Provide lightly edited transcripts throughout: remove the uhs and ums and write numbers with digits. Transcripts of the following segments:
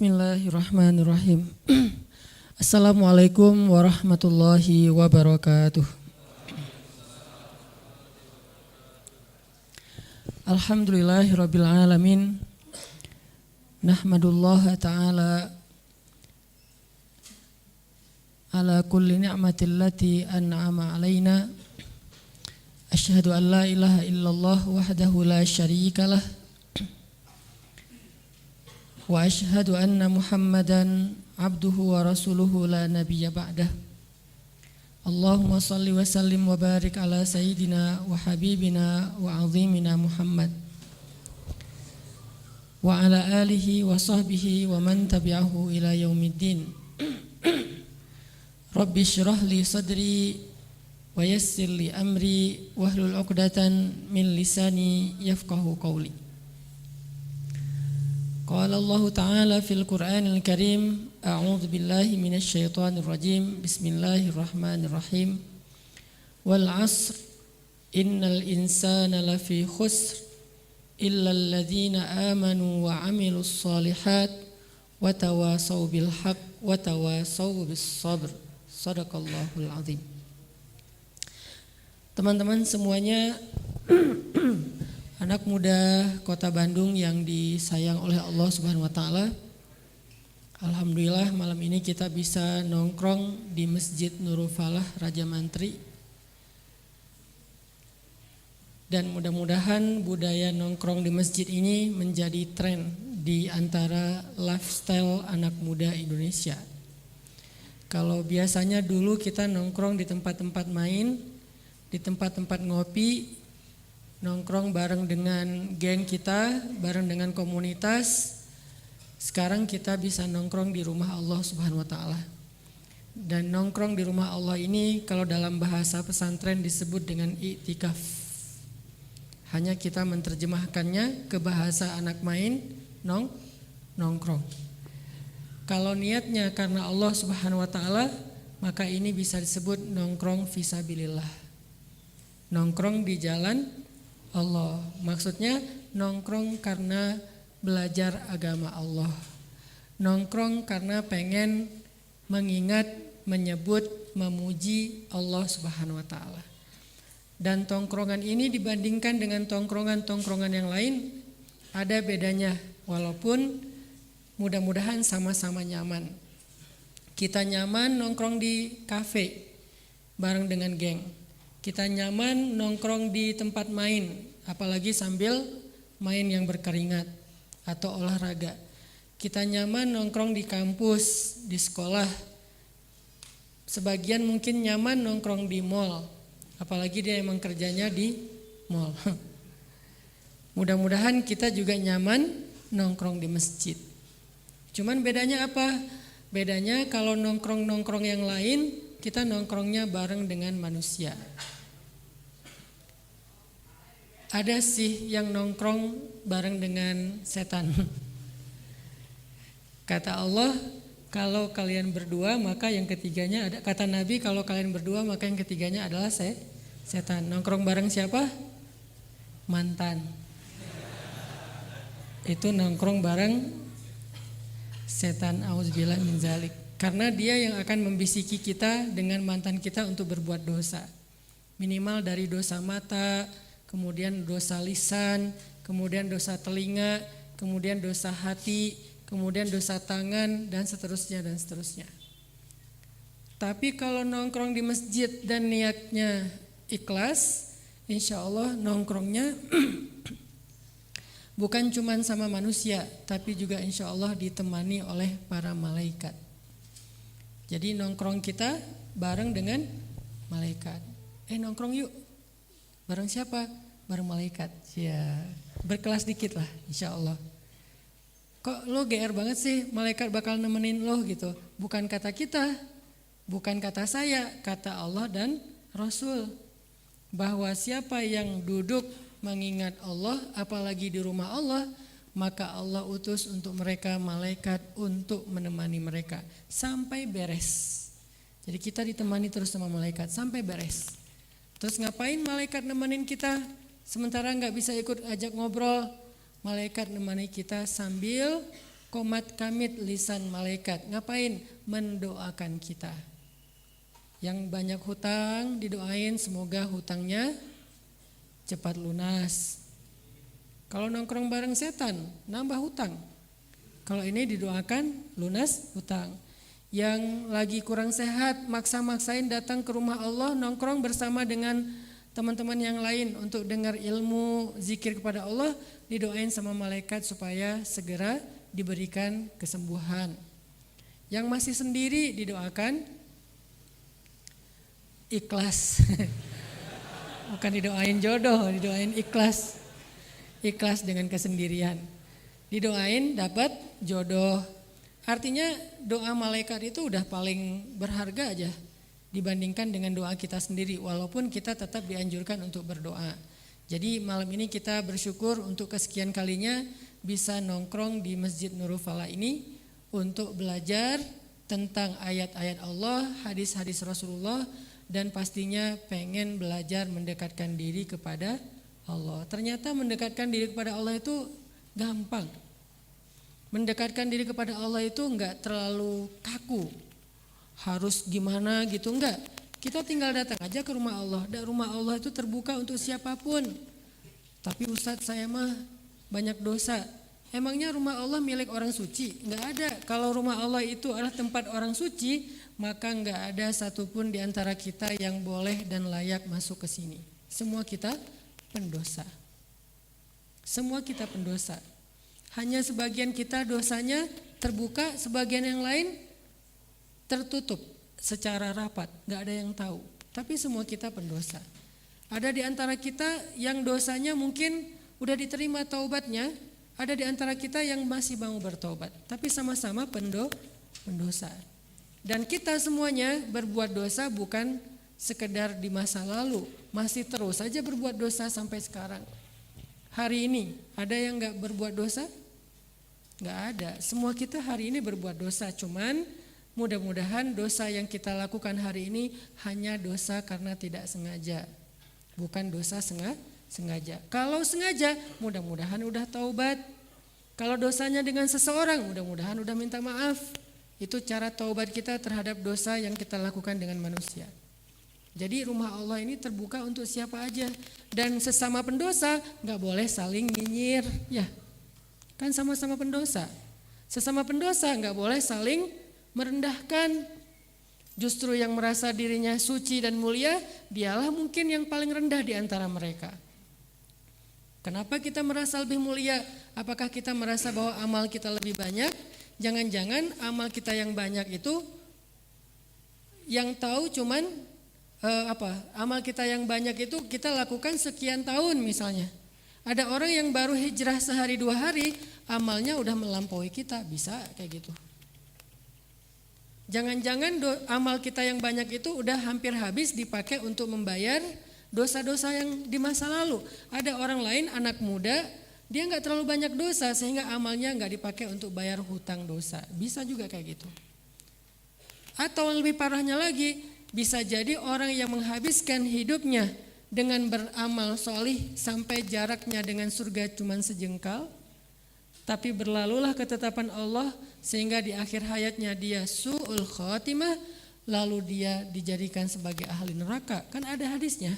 Bismillahirrahmanirrahim. Assalamualaikum warahmatullahi wabarakatuh. Alhamdulillahirabbil alamin. Nahmadullaha ta'ala ala kulli ni'matin lati an'ama alaina. Asyhadu an la ilaha illallah wahdahu la syarikalah. Wa asyhadu anna Muhammadan abduhu wa rasuluhu la nabiyya ba'dah. Allahumma salli wa sallim wa barik ala sayyidina wa habibina wa azimina Muhammad wa ala alihi wa sahbihi wa man tabi'ahu ila yaumiddin. Rabbi syrah li sadri wa yassir li amri wahlul 'uqdatan min lisani yafqahu qawli. Qala Allah Ta'ala fil Qur'anil Karim, a'udzu billahi minasy syaithanir rajim. Bismillahirrahmanirrahim. Wal 'asr innal insana lafi khusr illal ladzina amanu wa 'amilus shalihat wa tawasaw bil haqq wa tawasaw bis sabr. Shadaqallahul azim. Teman-teman semuanya, anak muda Kota Bandung yang disayang oleh Allah Subhanahu wa taala. Alhamdulillah malam ini kita bisa nongkrong di Masjid Nurul Falah Raja Mantri. Dan mudah-mudahan budaya nongkrong di masjid ini menjadi tren di antara lifestyle anak muda Indonesia. Kalau biasanya dulu kita nongkrong di tempat-tempat main, di tempat-tempat ngopi, nongkrong bareng dengan geng kita, bareng dengan komunitas. Sekarang kita bisa nongkrong di rumah Allah Subhanahu wa taala. Dan nongkrong di rumah Allah ini kalau dalam bahasa pesantren disebut dengan i'tikaf. Hanya kita menerjemahkannya ke bahasa anak main, nongkrong. Kalau niatnya karena Allah Subhanahu wa taala, maka ini bisa disebut nongkrong fisabilillah. Nongkrong di jalan Allah, maksudnya nongkrong karena belajar agama Allah, nongkrong karena pengen mengingat, menyebut, memuji Allah Subhanahu wa taala. Dan tongkrongan ini dibandingkan dengan tongkrongan-tongkrongan yang lain ada bedanya, walaupun mudah-mudahan sama-sama nyaman. Kita nyaman nongkrong di kafe bareng dengan geng. Kita nyaman nongkrong di tempat main, apalagi sambil main yang berkeringat atau olahraga. Kita nyaman nongkrong di kampus, di sekolah. Sebagian mungkin nyaman nongkrong di mall, apalagi dia emang kerjanya di mall. Mudah-mudahan kita juga nyaman nongkrong di masjid. Cuman bedanya apa? Bedanya kalau nongkrong-nongkrong yang lain, kita nongkrongnya bareng dengan manusia. Ada sih yang nongkrong bareng dengan setan. Kata Allah, kalau kalian berdua maka yang ketiganya ada. Kata Nabi, kalau kalian berdua maka yang ketiganya adalah setan. Nongkrong bareng siapa? Mantan. Itu nongkrong bareng setan, auzubillah min zalik. Karena dia yang akan membisiki kita dengan mantan kita untuk berbuat dosa. Minimal dari dosa mata, kemudian dosa lisan, kemudian dosa telinga, kemudian dosa hati, kemudian dosa tangan, dan seterusnya dan seterusnya. Tapi kalau nongkrong di masjid dan niatnya ikhlas, insya Allah nongkrongnya bukan cuma sama manusia, tapi juga insya Allah ditemani oleh para malaikat. Jadi nongkrong kita bareng dengan malaikat. Nongkrong yuk. Bareng siapa? Bareng malaikat. Ya, berkelas dikit lah insya Allah. Kok lo GR banget sih, malaikat bakal nemenin lo gitu. Bukan kata kita, bukan kata saya, kata Allah dan Rasul. Bahwa siapa yang duduk mengingat Allah, apalagi di rumah Allah, maka Allah utus untuk mereka malaikat untuk menemani mereka sampai beres. Jadi kita ditemani terus sama malaikat sampai beres. Terus ngapain malaikat nemenin kita? Sementara gak bisa ikut ajak ngobrol, malaikat nemani kita sambil Komat kamit lisan malaikat. Ngapain? Mendoakan kita. Yang banyak hutang didoain semoga hutangnya cepat lunas. Kalau nongkrong bareng setan, nambah hutang. Kalau ini didoakan lunas hutang. Yang lagi kurang sehat, maksa-maksain datang ke rumah Allah, nongkrong bersama dengan teman-teman yang lain untuk dengar ilmu, zikir kepada Allah, didoain sama malaikat supaya segera diberikan kesembuhan. Yang masih sendiri didoakan ikhlas. Bukan didoain jodoh, didoain ikhlas. Ikhlas dengan kesendirian. Didoain dapat jodoh. Artinya doa malaikat itu udah paling berharga aja dibandingkan dengan doa kita sendiri, walaupun kita tetap dianjurkan untuk berdoa. Jadi malam ini kita bersyukur untuk kesekian kalinya bisa nongkrong di Masjid Nurul Falah ini untuk belajar tentang ayat-ayat Allah, hadis-hadis Rasulullah, dan pastinya pengen belajar mendekatkan diri kepada Allah. Ternyata mendekatkan diri kepada Allah itu gampang. Mendekatkan diri kepada Allah itu enggak terlalu kaku. Harus gimana gitu, enggak. Kita tinggal datang aja ke rumah Allah. Dan rumah Allah itu terbuka untuk siapapun. Tapi Ustadz, saya mah banyak dosa. Emangnya rumah Allah milik orang suci? Enggak ada. Kalau rumah Allah itu adalah tempat orang suci, maka enggak ada satupun di antara kita yang boleh dan layak masuk ke sini. Semua kita pendosa. Semua kita pendosa. Hanya sebagian kita dosanya terbuka, sebagian yang lain tertutup secara rapat, enggak ada yang tahu. Tapi semua kita pendosa. Ada di antara kita yang dosanya mungkin udah diterima taubatnya, ada di antara kita yang masih mau bertobat, tapi sama-sama pendosa. Dan kita semuanya berbuat dosa bukan sekedar di masa lalu, masih terus saja berbuat dosa sampai sekarang. Hari ini ada yang gak berbuat dosa? Gak ada. Semua kita hari ini berbuat dosa, cuman mudah-mudahan dosa yang kita lakukan hari ini hanya dosa karena tidak sengaja, bukan dosa sengaja. Kalau sengaja, mudah-mudahan udah taubat. Kalau dosanya dengan seseorang, mudah-mudahan udah minta maaf. Itu cara taubat kita terhadap dosa yang kita lakukan dengan manusia. Jadi rumah Allah ini terbuka untuk siapa aja. Dan sesama pendosa gak boleh saling nyinyir. Ya, kan sama-sama pendosa. Sesama pendosa gak boleh saling merendahkan. Justru yang merasa dirinya suci dan mulia, dialah mungkin yang paling rendah di antara mereka. Kenapa kita merasa lebih mulia? Apakah kita merasa bahwa amal kita lebih banyak? Jangan-jangan amal kita yang banyak itu yang tahu cuman amal kita yang banyak itu kita lakukan sekian tahun misalnya. Ada orang yang baru hijrah sehari 2 hari, amalnya udah melampaui kita, bisa kayak gitu. Jangan-jangan amal kita yang banyak itu udah hampir habis dipakai untuk membayar dosa-dosa yang di masa lalu. Ada orang lain, anak muda, dia gak terlalu banyak dosa sehingga amalnya gak dipakai untuk bayar hutang dosa. Bisa juga kayak gitu. Atau lebih parahnya lagi, bisa jadi orang yang menghabiskan hidupnya dengan beramal solih sampai jaraknya dengan surga cuma sejengkal, tapi berlalulah ketetapan Allah sehingga di akhir hayatnya dia su'ul khotimah, lalu dia dijadikan sebagai ahli neraka. Kan ada hadisnya.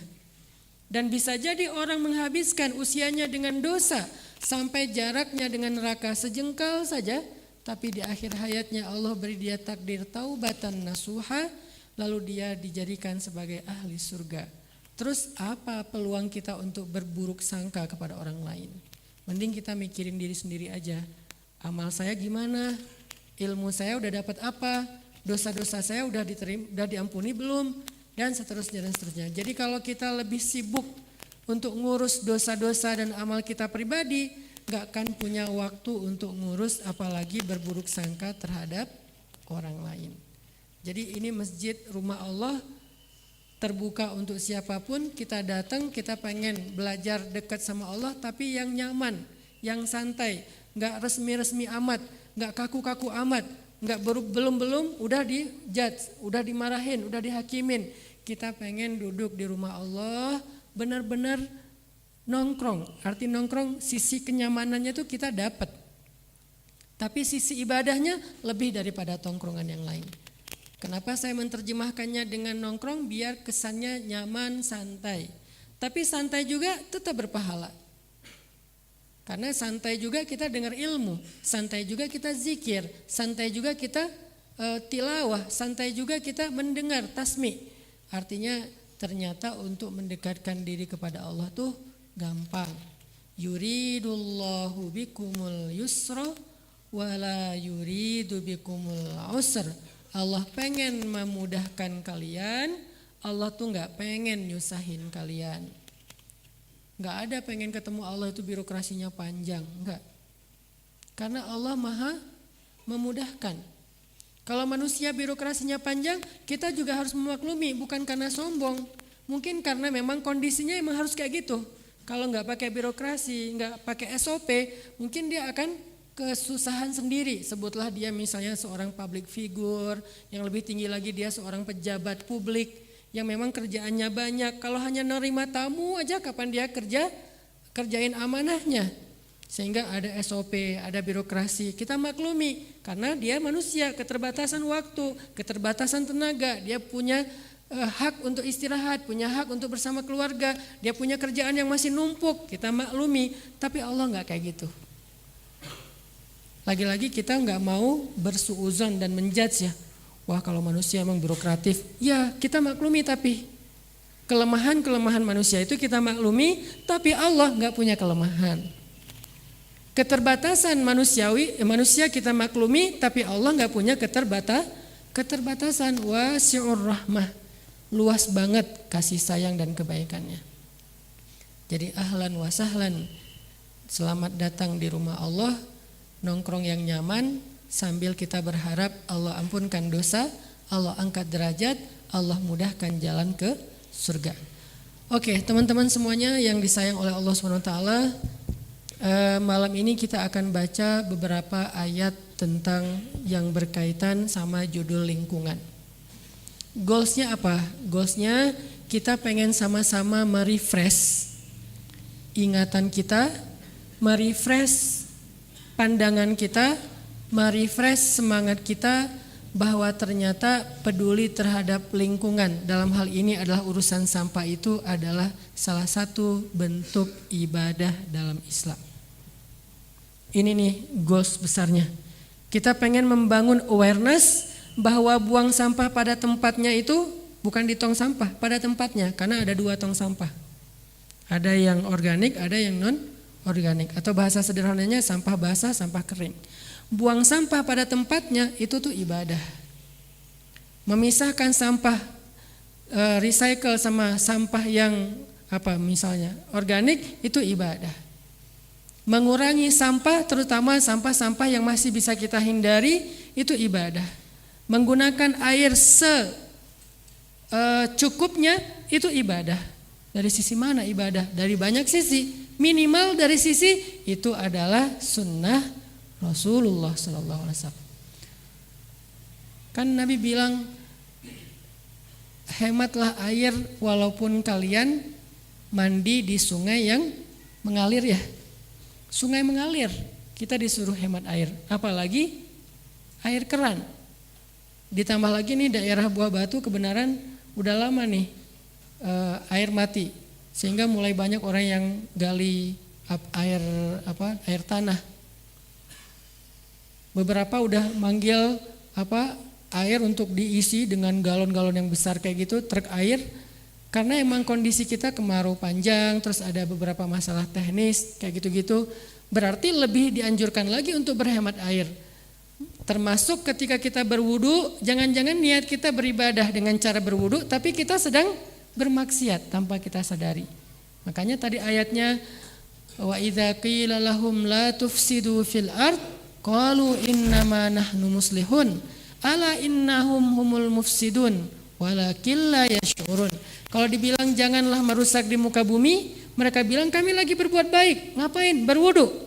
Dan bisa jadi orang menghabiskan usianya dengan dosa sampai jaraknya dengan neraka sejengkal saja, tapi di akhir hayatnya Allah beri dia takdir taubatan nasuha, lalu dia dijadikan sebagai ahli surga. Terus apa peluang kita untuk berburuk sangka kepada orang lain? Mending kita mikirin diri sendiri aja. Amal saya gimana? Ilmu saya udah dapat apa? Dosa-dosa saya udah diampuni belum? Dan seterusnya dan seterusnya. Jadi kalau kita lebih sibuk untuk ngurus dosa-dosa dan amal kita pribadi, gak akan punya waktu untuk ngurus apalagi berburuk sangka terhadap orang lain. Jadi ini masjid rumah Allah terbuka untuk siapapun. Kita datang, kita pengen belajar dekat sama Allah, tapi yang nyaman, yang santai, gak resmi-resmi amat, gak kaku-kaku amat, gak belum udah dijudge, udah dimarahin, udah dihakimin. Kita pengen duduk di rumah Allah, benar-benar nongkrong. Arti nongkrong, sisi kenyamanannya tuh kita dapat. Tapi sisi ibadahnya lebih daripada tongkrongan yang lain. Kenapa saya menerjemahkannya dengan nongkrong? Biar kesannya nyaman, santai. Tapi santai juga tetap berpahala. Karena santai juga kita dengar ilmu, santai juga kita zikir, santai juga kita tilawah, santai juga kita mendengar tasmi'. Artinya ternyata untuk mendekatkan diri kepada Allah tuh gampang. Yuridullahu bikumul yusra wala yuridu bikumul usra. Allah pengen memudahkan kalian, Allah tuh gak pengen nyusahin kalian. Gak ada pengen ketemu Allah itu birokrasinya panjang, enggak. Karena Allah maha memudahkan. Kalau manusia birokrasinya panjang, kita juga harus memaklumi, bukan karena sombong. Mungkin karena memang kondisinya emang harus kayak gitu. Kalau nggak pakai birokrasi, nggak pakai SOP, mungkin dia akan kesusahan sendiri. Sebutlah dia misalnya seorang public figure, yang lebih tinggi lagi dia seorang pejabat publik, yang memang kerjaannya banyak. Kalau hanya nerima tamu aja, kapan dia kerjain amanahnya? Sehingga ada SOP, ada birokrasi. Kita maklumi, karena dia manusia, keterbatasan waktu, keterbatasan tenaga, dia punya hak untuk istirahat, punya hak untuk bersama keluarga, dia punya kerjaan yang masih numpuk, kita maklumi. Tapi Allah nggak kayak gitu. Lagi-lagi kita nggak mau bersuuzon dan menjudge ya. Wah kalau manusia emang birokratif, ya kita maklumi, tapi kelemahan-kelemahan manusia itu kita maklumi, tapi Allah nggak punya kelemahan. Keterbatasan manusia kita maklumi, tapi Allah nggak punya keterbatasan. Wasi'ur rahmah. Luas banget kasih sayang dan kebaikannya. Jadi ahlan wa sahlan, selamat datang di rumah Allah, nongkrong yang nyaman sambil kita berharap Allah ampunkan dosa, Allah angkat derajat, Allah mudahkan jalan ke surga. Oke, teman-teman semuanya yang disayang oleh Allah SWT, malam ini kita akan baca beberapa ayat tentang yang berkaitan sama judul lingkungan. Goalsnya apa? Goalsnya kita pengen sama-sama merefresh ingatan kita, merefresh pandangan kita, merefresh semangat kita bahwa ternyata peduli terhadap lingkungan dalam hal ini adalah urusan sampah itu adalah salah satu bentuk ibadah dalam Islam. Ini nih goals besarnya. Kita pengen membangun awareness bahwa buang sampah pada tempatnya itu bukan di tong sampah, pada tempatnya, karena ada 2 tong sampah. Ada yang organik, ada yang non organik, atau bahasa sederhananya sampah basah, sampah kering. Buang sampah pada tempatnya itu tuh ibadah. Memisahkan sampah recycle sama sampah yang misalnya organik itu ibadah. Mengurangi sampah, terutama sampah-sampah yang masih bisa kita hindari, itu ibadah. Menggunakan air secukupnya itu ibadah. Dari sisi mana ibadah? Dari banyak sisi. Minimal dari sisi itu adalah sunnah Rasulullah SAW. Kan Nabi bilang, hematlah air walaupun kalian mandi di sungai yang mengalir ya. Sungai mengalir, kita disuruh hemat air. Apalagi air keran. Ditambah lagi nih daerah Buah Batu kebenaran udah lama nih air mati, sehingga mulai banyak orang yang gali air tanah. Beberapa udah manggil air untuk diisi dengan galon-galon yang besar kayak gitu, truk air, karena emang kondisi kita kemarau panjang, terus ada beberapa masalah teknis kayak gitu-gitu. Berarti lebih dianjurkan lagi untuk berhemat air. Termasuk ketika kita berwudu, jangan-jangan niat kita beribadah dengan cara berwudu, tapi kita sedang bermaksiat tanpa kita sadari. Makanya tadi ayatnya, wa idza qila lahum la tufsidu fil ard qalu innama nahnu muslihun ala innahum humul mufsidun walakin la yash'urun. Kalau dibilang janganlah merusak di muka bumi, mereka bilang kami lagi berbuat baik. Ngapain? Berwudu.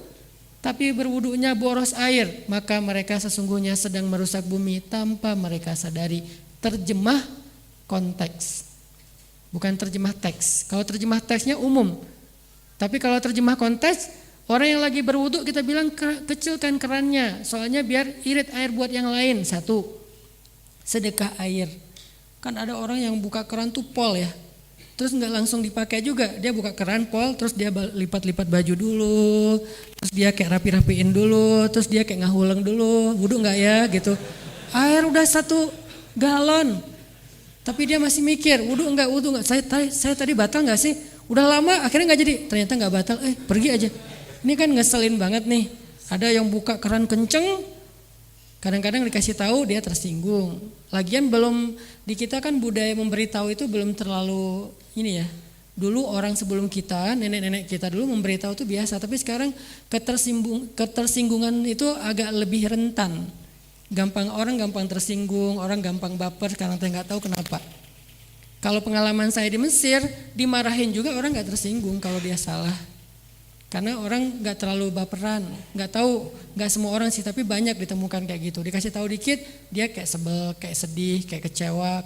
Tapi berwudunya boros air, maka mereka sesungguhnya sedang merusak bumi tanpa mereka sadari. Terjemah konteks, bukan terjemah teks. Kalau terjemah teksnya umum, tapi kalau terjemah konteks, Orang yang lagi berwudu kita bilang kecilkan kerannya, soalnya biar irit air buat yang lain. Satu, sedekah air. Kan ada orang yang buka keran tuh pol ya, terus nggak langsung dipakai juga. Dia buka keran pol, terus dia lipat-lipat baju dulu, terus dia kayak rapi-rapiin dulu, terus dia kayak ngahuleng dulu, wudu nggak ya gitu. Air udah 1 galon, tapi dia masih mikir wudu nggak. Saya tadi batal nggak sih? Udah lama akhirnya nggak jadi. Ternyata nggak batal. Pergi aja. Ini kan ngeselin banget nih. Ada yang buka keran kenceng, kadang-kadang dikasih tahu dia tersinggung. Lagian belum di kita kan budaya memberitahu itu belum terlalu ini ya. Dulu orang sebelum kita, nenek-nenek kita dulu memberitahu itu biasa. Tapi sekarang ketersinggungan itu agak lebih rentan. Orang gampang tersinggung, orang gampang baper karena nggak tahu kenapa. Kalau pengalaman saya di Mesir, dimarahin juga orang nggak tersinggung kalau dia salah. Karena orang nggak terlalu baperan, nggak tahu, nggak semua orang sih, tapi banyak ditemukan kayak gitu. Dikasih tahu dikit, dia kayak sebel, kayak sedih, kayak kecewa,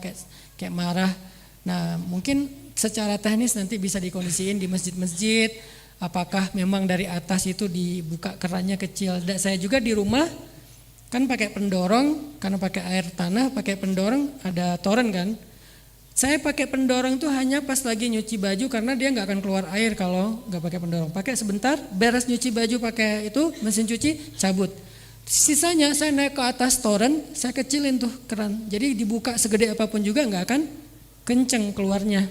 kayak marah. Nah, mungkin secara teknis nanti bisa dikondisiin di masjid-masjid. Apakah memang dari atas itu dibuka kerannya kecil? Saya juga di rumah kan pakai pendorong, karena pakai air tanah, pakai pendorong, ada toren kan. Saya pakai pendorong tuh hanya pas lagi nyuci baju karena dia nggak akan keluar air kalau nggak pakai pendorong. Pakai sebentar, beres nyuci baju pakai itu mesin cuci, cabut. Sisanya saya naik ke atas toren, saya kecilin tuh keran. Jadi dibuka segede apapun juga nggak akan kenceng keluarnya.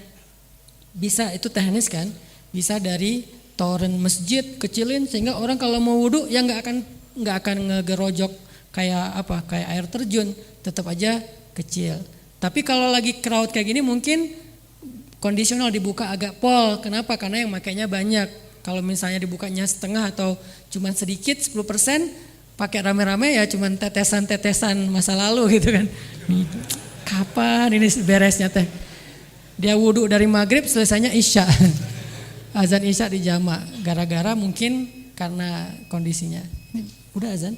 Bisa, itu teknis kan? Bisa dari toren masjid kecilin sehingga orang kalau mau wudu ya nggak akan ngegerojok kayak air terjun, tetap aja kecil. Tapi kalau lagi crowd kayak gini mungkin kondisional dibuka agak pol. Kenapa? Karena yang makainya banyak. Kalau misalnya dibukanya setengah atau cuma sedikit 10%, pakai rame-rame ya cuma tetesan-tetesan masa lalu gitu kan. Kapan ini beresnya teh? Dia wudhu dari maghrib, selesainya isya. Azan isya di jama. Gara-gara mungkin karena kondisinya. Ini udah azan?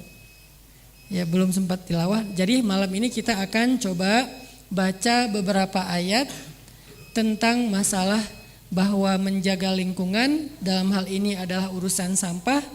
Ya belum sempat tilawah. Jadi malam ini kita akan coba baca beberapa ayat tentang masalah bahwa menjaga lingkungan dalam hal ini adalah urusan sampah,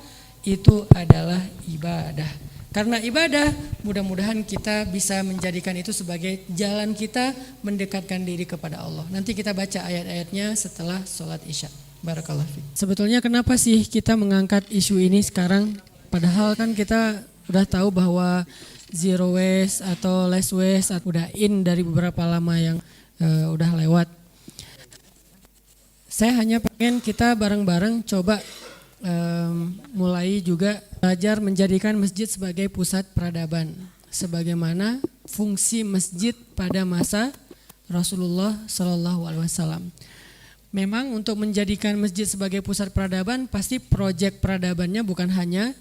itu adalah ibadah. Karena ibadah, mudah-mudahan kita bisa menjadikan itu sebagai jalan kita mendekatkan diri kepada Allah. Nanti kita baca ayat-ayatnya setelah sholat isya. Barakallahu fiik. Sebetulnya kenapa sih kita mengangkat isu ini sekarang? Padahal kan kita udah tahu bahwa zero waste atau less waste udah in dari beberapa lama yang udah lewat. Saya hanya pengen kita bareng-bareng coba mulai juga belajar menjadikan masjid sebagai pusat peradaban. Sebagaimana fungsi masjid pada masa Rasulullah SAW. Memang untuk menjadikan masjid sebagai pusat peradaban pasti proyek peradabannya bukan hanya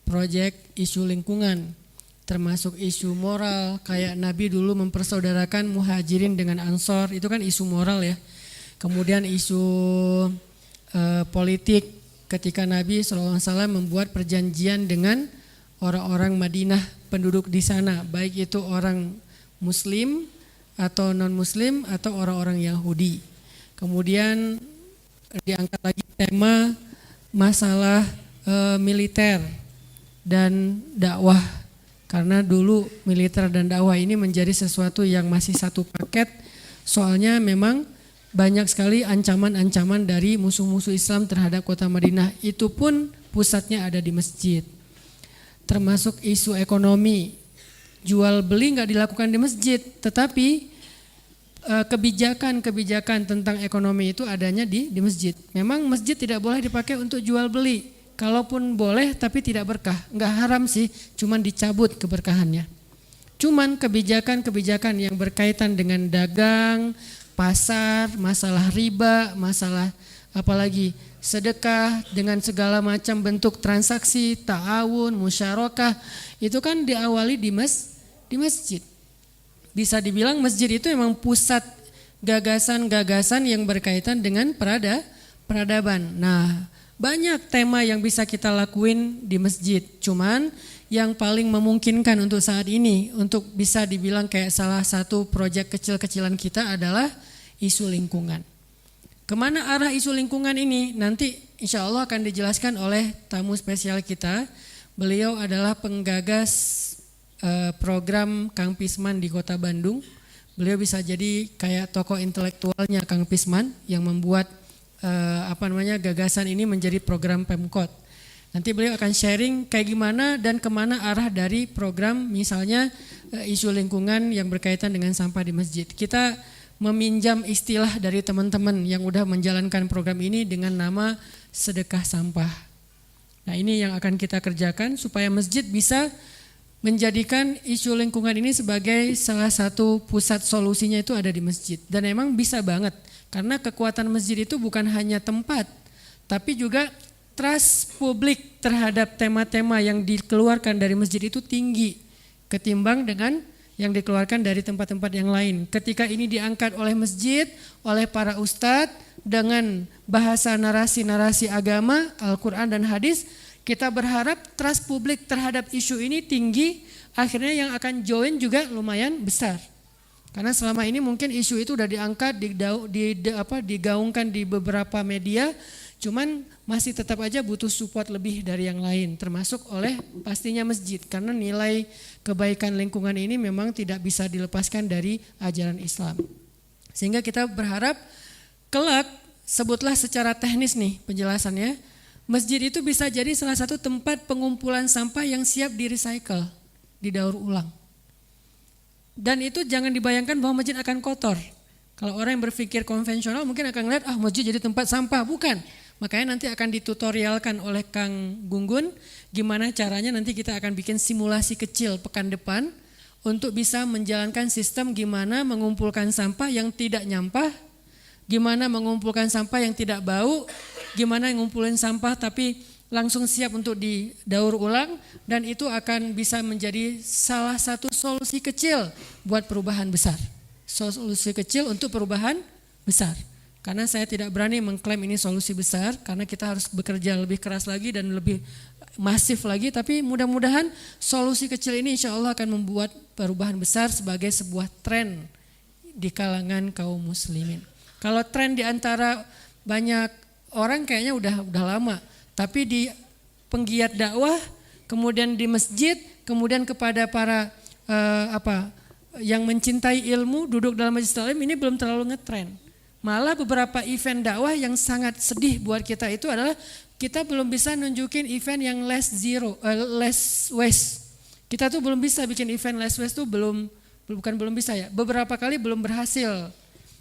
proyek isu lingkungan. Termasuk isu moral, kayak Nabi dulu mempersaudarakan muhajirin dengan ansor, itu kan isu moral ya. Kemudian isu politik, ketika Nabi SAW membuat perjanjian dengan orang-orang Madinah, penduduk di sana, baik itu orang Muslim atau non-Muslim atau orang-orang Yahudi. Kemudian diangkat lagi tema masalah militer dan dakwah. Karena dulu militer dan dakwah ini menjadi sesuatu yang masih satu paket. Soalnya memang banyak sekali ancaman-ancaman dari musuh-musuh Islam terhadap kota Madinah. Itu pun pusatnya ada di masjid. Termasuk isu ekonomi. Jual beli nggak dilakukan di masjid. Tetapi kebijakan-kebijakan tentang ekonomi itu adanya di masjid. Memang masjid tidak boleh dipakai untuk jual beli. Kalaupun boleh tapi tidak berkah, nggak haram sih, cuman dicabut keberkahannya. Cuman kebijakan-kebijakan yang berkaitan dengan dagang, pasar, masalah riba, masalah apalagi sedekah dengan segala macam bentuk transaksi, ta'awun, musyarakah, itu kan diawali di masjid. Bisa dibilang masjid itu memang pusat gagasan-gagasan yang berkaitan dengan peradaban. Nah, banyak tema yang bisa kita lakuin di masjid. Cuman yang paling memungkinkan untuk saat ini, untuk bisa dibilang kayak salah satu proyek kecil-kecilan kita adalah isu lingkungan. Kemana arah isu lingkungan ini? Nanti insya Allah akan dijelaskan oleh tamu spesial kita. Beliau adalah penggagas program Kang Pisman di Kota Bandung. Beliau bisa jadi kayak tokoh intelektualnya Kang Pisman yang membuat gagasan ini menjadi program Pemkot. Nanti beliau akan sharing kayak gimana dan kemana arah dari program misalnya isu lingkungan yang berkaitan dengan sampah di masjid. Kita meminjam istilah dari teman-teman yang udah menjalankan program ini dengan nama sedekah sampah. Nah ini yang akan kita kerjakan supaya masjid bisa menjadikan isu lingkungan ini sebagai salah satu pusat solusinya itu ada di masjid. Dan emang bisa banget karena kekuatan masjid itu bukan hanya tempat tapi juga trust publik terhadap tema-tema yang dikeluarkan dari masjid itu tinggi ketimbang dengan yang dikeluarkan dari tempat-tempat yang lain. Ketika ini diangkat oleh masjid, oleh para ustadz dengan bahasa narasi-narasi agama, Al-Quran dan hadis, kita berharap trust publik terhadap isu ini tinggi, akhirnya yang akan join juga lumayan besar. Karena selama ini mungkin isu itu udah diangkat, digaungkan di beberapa media, cuman masih tetap aja butuh support lebih dari yang lain, termasuk oleh pastinya masjid. Karena nilai kebaikan lingkungan ini memang tidak bisa dilepaskan dari ajaran Islam. Sehingga kita berharap kelak, sebutlah secara teknis nih penjelasannya, masjid itu bisa jadi salah satu tempat pengumpulan sampah yang siap di-recycle, didaur ulang. Dan itu jangan dibayangkan bahwa masjid akan kotor. Kalau orang yang berpikir konvensional mungkin akan melihat masjid jadi tempat sampah, bukan. Makanya nanti akan ditutorialkan oleh Kang Gunggun gimana caranya nanti kita akan bikin simulasi kecil pekan depan untuk bisa menjalankan sistem gimana mengumpulkan sampah yang tidak nyampah, gimana mengumpulkan sampah yang tidak bau, gimana ngumpulin sampah tapi langsung siap untuk didaur ulang, dan itu akan bisa menjadi salah satu solusi kecil buat perubahan besar. Solusi kecil untuk perubahan besar. Karena saya tidak berani mengklaim ini solusi besar, karena kita harus bekerja lebih keras lagi dan lebih masif lagi, tapi mudah-mudahan solusi kecil ini insya Allah akan membuat perubahan besar sebagai sebuah tren di kalangan kaum muslimin. Kalau tren di antara banyak orang kayaknya udah lama, tapi di penggiat dakwah, kemudian di masjid, kemudian kepada para yang mencintai ilmu, duduk dalam majelis taklim ini belum terlalu ngetren. Malah beberapa event dakwah yang sangat sedih buat kita itu adalah kita belum bisa nunjukin event yang less waste. Kita tuh belum bisa bikin event less waste tuh belum bisa ya. Beberapa kali belum berhasil.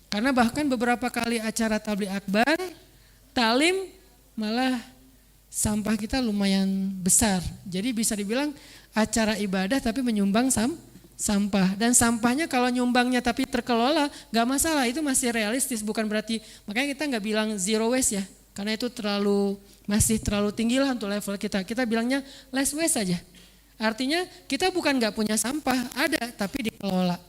Karena bahkan beberapa kali acara tabligh akbar, talim malah sampah kita lumayan besar. Jadi bisa dibilang acara ibadah tapi menyumbang sampah. Dan sampahnya kalau nyumbangnya tapi terkelola gak masalah, itu masih realistis, bukan berarti, makanya kita gak bilang zero waste ya, karena itu masih terlalu tinggi lah untuk level kita. Kita bilangnya less waste saja. Artinya kita bukan gak punya sampah, ada tapi dikelola.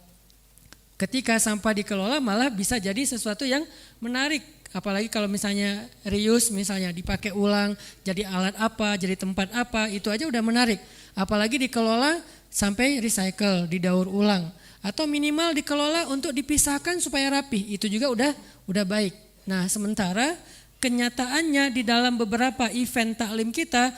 Ketika sampah dikelola malah bisa jadi sesuatu yang menarik. Apalagi kalau misalnya reuse, misalnya dipakai ulang, jadi alat apa, jadi tempat apa, itu aja udah menarik. Apalagi dikelola sampai recycle, didaur ulang. Atau minimal dikelola untuk dipisahkan supaya rapi, itu juga udah baik. Nah sementara kenyataannya di dalam beberapa event taklim kita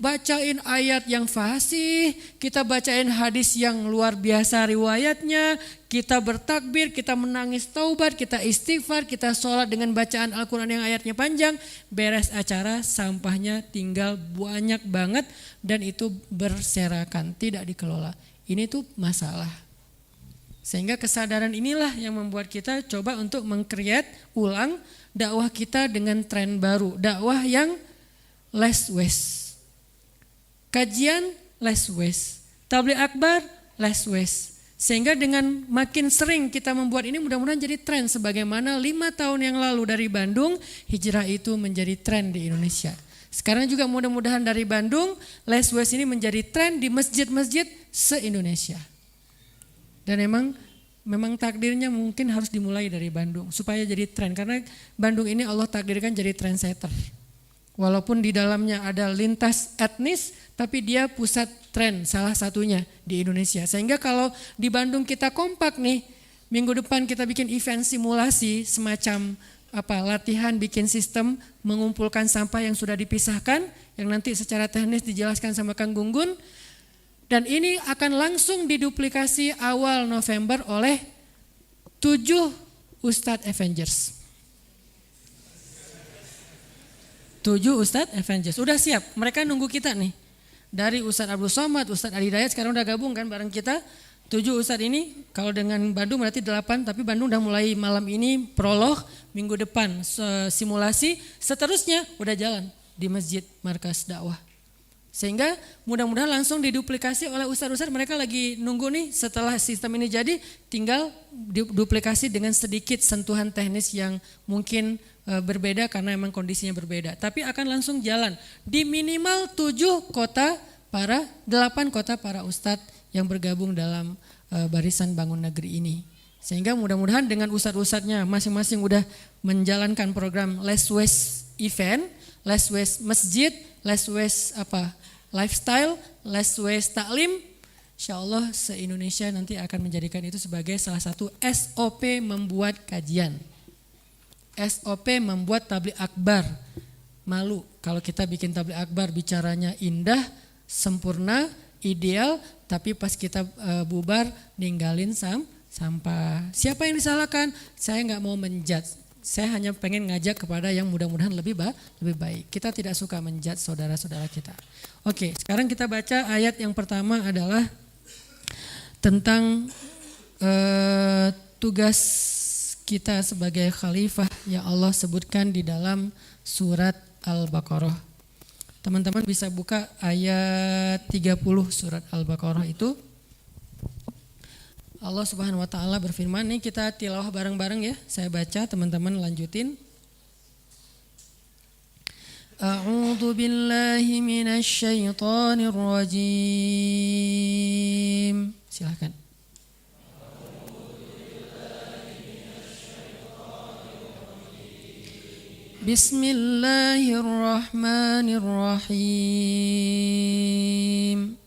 bacain ayat yang fasih, kita bacain hadis yang luar biasa riwayatnya, kita bertakbir, kita menangis taubat, kita istighfar, kita sholat dengan bacaan Al-Quran yang ayatnya panjang, beres acara sampahnya tinggal banyak banget dan itu berserakan, tidak dikelola. Ini tuh masalah. Sehingga kesadaran inilah yang membuat kita coba untuk meng-create ulang dakwah kita dengan tren baru, dakwah yang less waste. Kajian less waste, tabligh akbar less waste. Sehingga dengan makin sering kita membuat ini mudah-mudahan jadi tren, sebagaimana 5 tahun yang lalu dari Bandung hijrah itu menjadi tren di Indonesia. Sekarang juga mudah-mudahan dari Bandung less waste ini menjadi tren di masjid-masjid se-Indonesia. Dan memang takdirnya mungkin harus dimulai dari Bandung supaya jadi tren, karena Bandung ini Allah takdirkan jadi trendsetter. Walaupun di dalamnya ada lintas etnis, tapi dia pusat tren salah satunya di Indonesia. Sehingga kalau di Bandung kita kompak nih, minggu depan kita bikin event simulasi semacam latihan bikin sistem mengumpulkan sampah yang sudah dipisahkan, yang nanti secara teknis dijelaskan sama Kang Gunggun. Dan ini akan langsung diduplikasi awal November oleh 7 Ustadz Avengers. 7 Ustadz Avengers, udah siap, mereka nunggu kita nih. Dari Ustadz Abdul Somad, Ustadz Adi Dayat sekarang udah gabung kan bareng kita. 7 Ustadz ini, kalau dengan Bandung berarti 8, tapi Bandung udah mulai malam ini prolog, minggu depan simulasi, seterusnya udah jalan di Masjid Markas Dakwah. Sehingga mudah-mudahan langsung diduplikasi oleh ustadz-ustadz, mereka lagi nunggu nih setelah sistem ini jadi, tinggal duplikasi dengan sedikit sentuhan teknis yang mungkin berbeda karena memang kondisinya berbeda. Tapi akan langsung jalan di minimal 8 kota para ustadz yang bergabung dalam barisan bangun negeri ini. Sehingga mudah-mudahan dengan ustadz-ustadznya masing-masing udah menjalankan program Less Waste Event, Less Waste Masjid, Less Waste lifestyle, Less Waste Taklim. Insyaallah se-Indonesia nanti akan menjadikan itu sebagai salah satu SOP membuat kajian. SOP membuat tabligh akbar. Malu kalau kita bikin tabligh akbar bicaranya indah, sempurna, ideal, tapi pas kita bubar ninggalin sampah. Siapa yang disalahkan? Saya nggak mau menjudge. Saya hanya pengen ngajak kepada yang mudah-mudahan lebih baik. Kita tidak suka menjudge saudara-saudara kita. Oke, sekarang kita baca ayat yang pertama adalah tentang tugas kita sebagai khalifah yang Allah sebutkan di dalam surat Al-Baqarah. Teman-teman bisa buka ayat 30 surat Al-Baqarah itu. Allah Subhanahu wa taala berfirman, nih kita tilawah bareng-bareng ya. Saya baca, teman-teman lanjutin. A'udzu billahi minasy syaithanir rajim. Silakan. Bismillahirrahmanirrahim.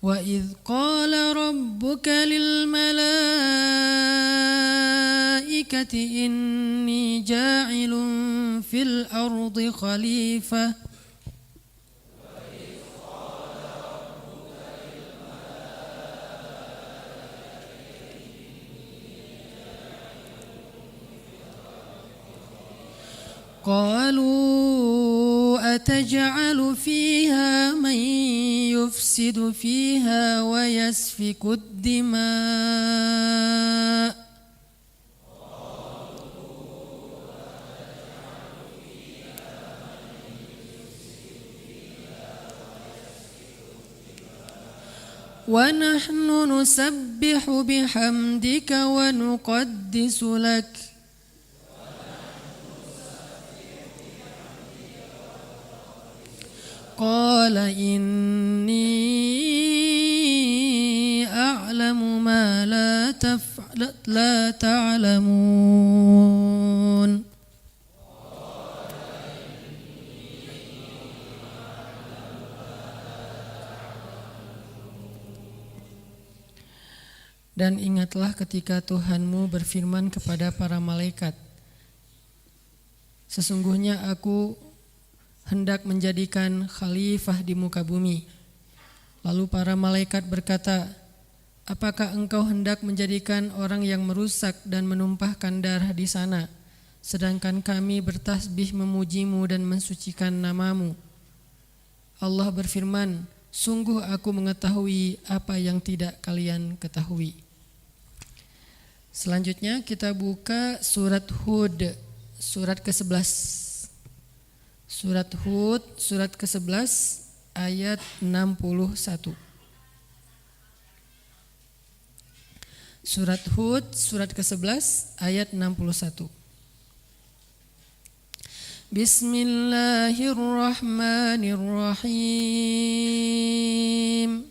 وَإِذْ قَالَ رَبُّكَ لِلْمَلَائِكَةِ إِنِّي جَاعِلٌ فِي الْأَرْضِ خَلِيفَةً قالوا أتجعل فيها من يفسد فيها ويسفك الدماء ونحن نسبح بحمدك ونقدس لك قال إني أعلم ما لا تعلمون Dan ingatlah ketika Tuhanmu berfirman kepada para malaikat, sesungguhnya aku hendak menjadikan khalifah di muka bumi. Lalu para malaikat berkata, apakah engkau hendak menjadikan orang yang merusak dan menumpahkan darah di sana, sedangkan kami bertasbih memujimu dan mensucikan namamu? Allah berfirman, sungguh aku mengetahui apa yang tidak kalian ketahui. Selanjutnya kita buka surat Hud, surat ke-11. Surat Hud, surat ke-11 ayat 61. Surat Hud, surat ke-11 ayat 61. Bismillahirrahmanirrahim.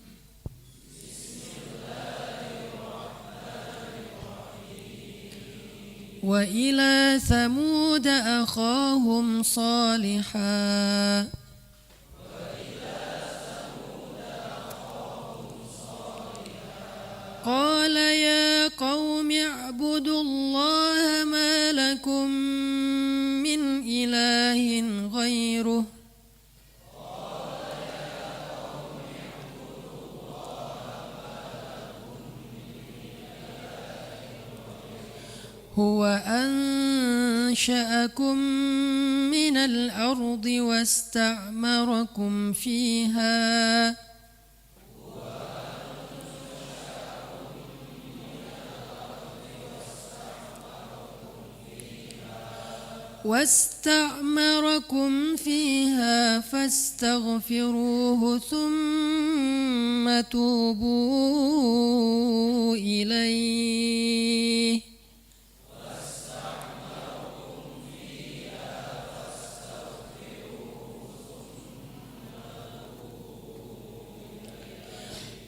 وإلى ثمود أخاهم صالحا لكم من إله غيره هو أنشأكم من الأرض واستعمركم فيها فاستغفروه ثم توبوا إليه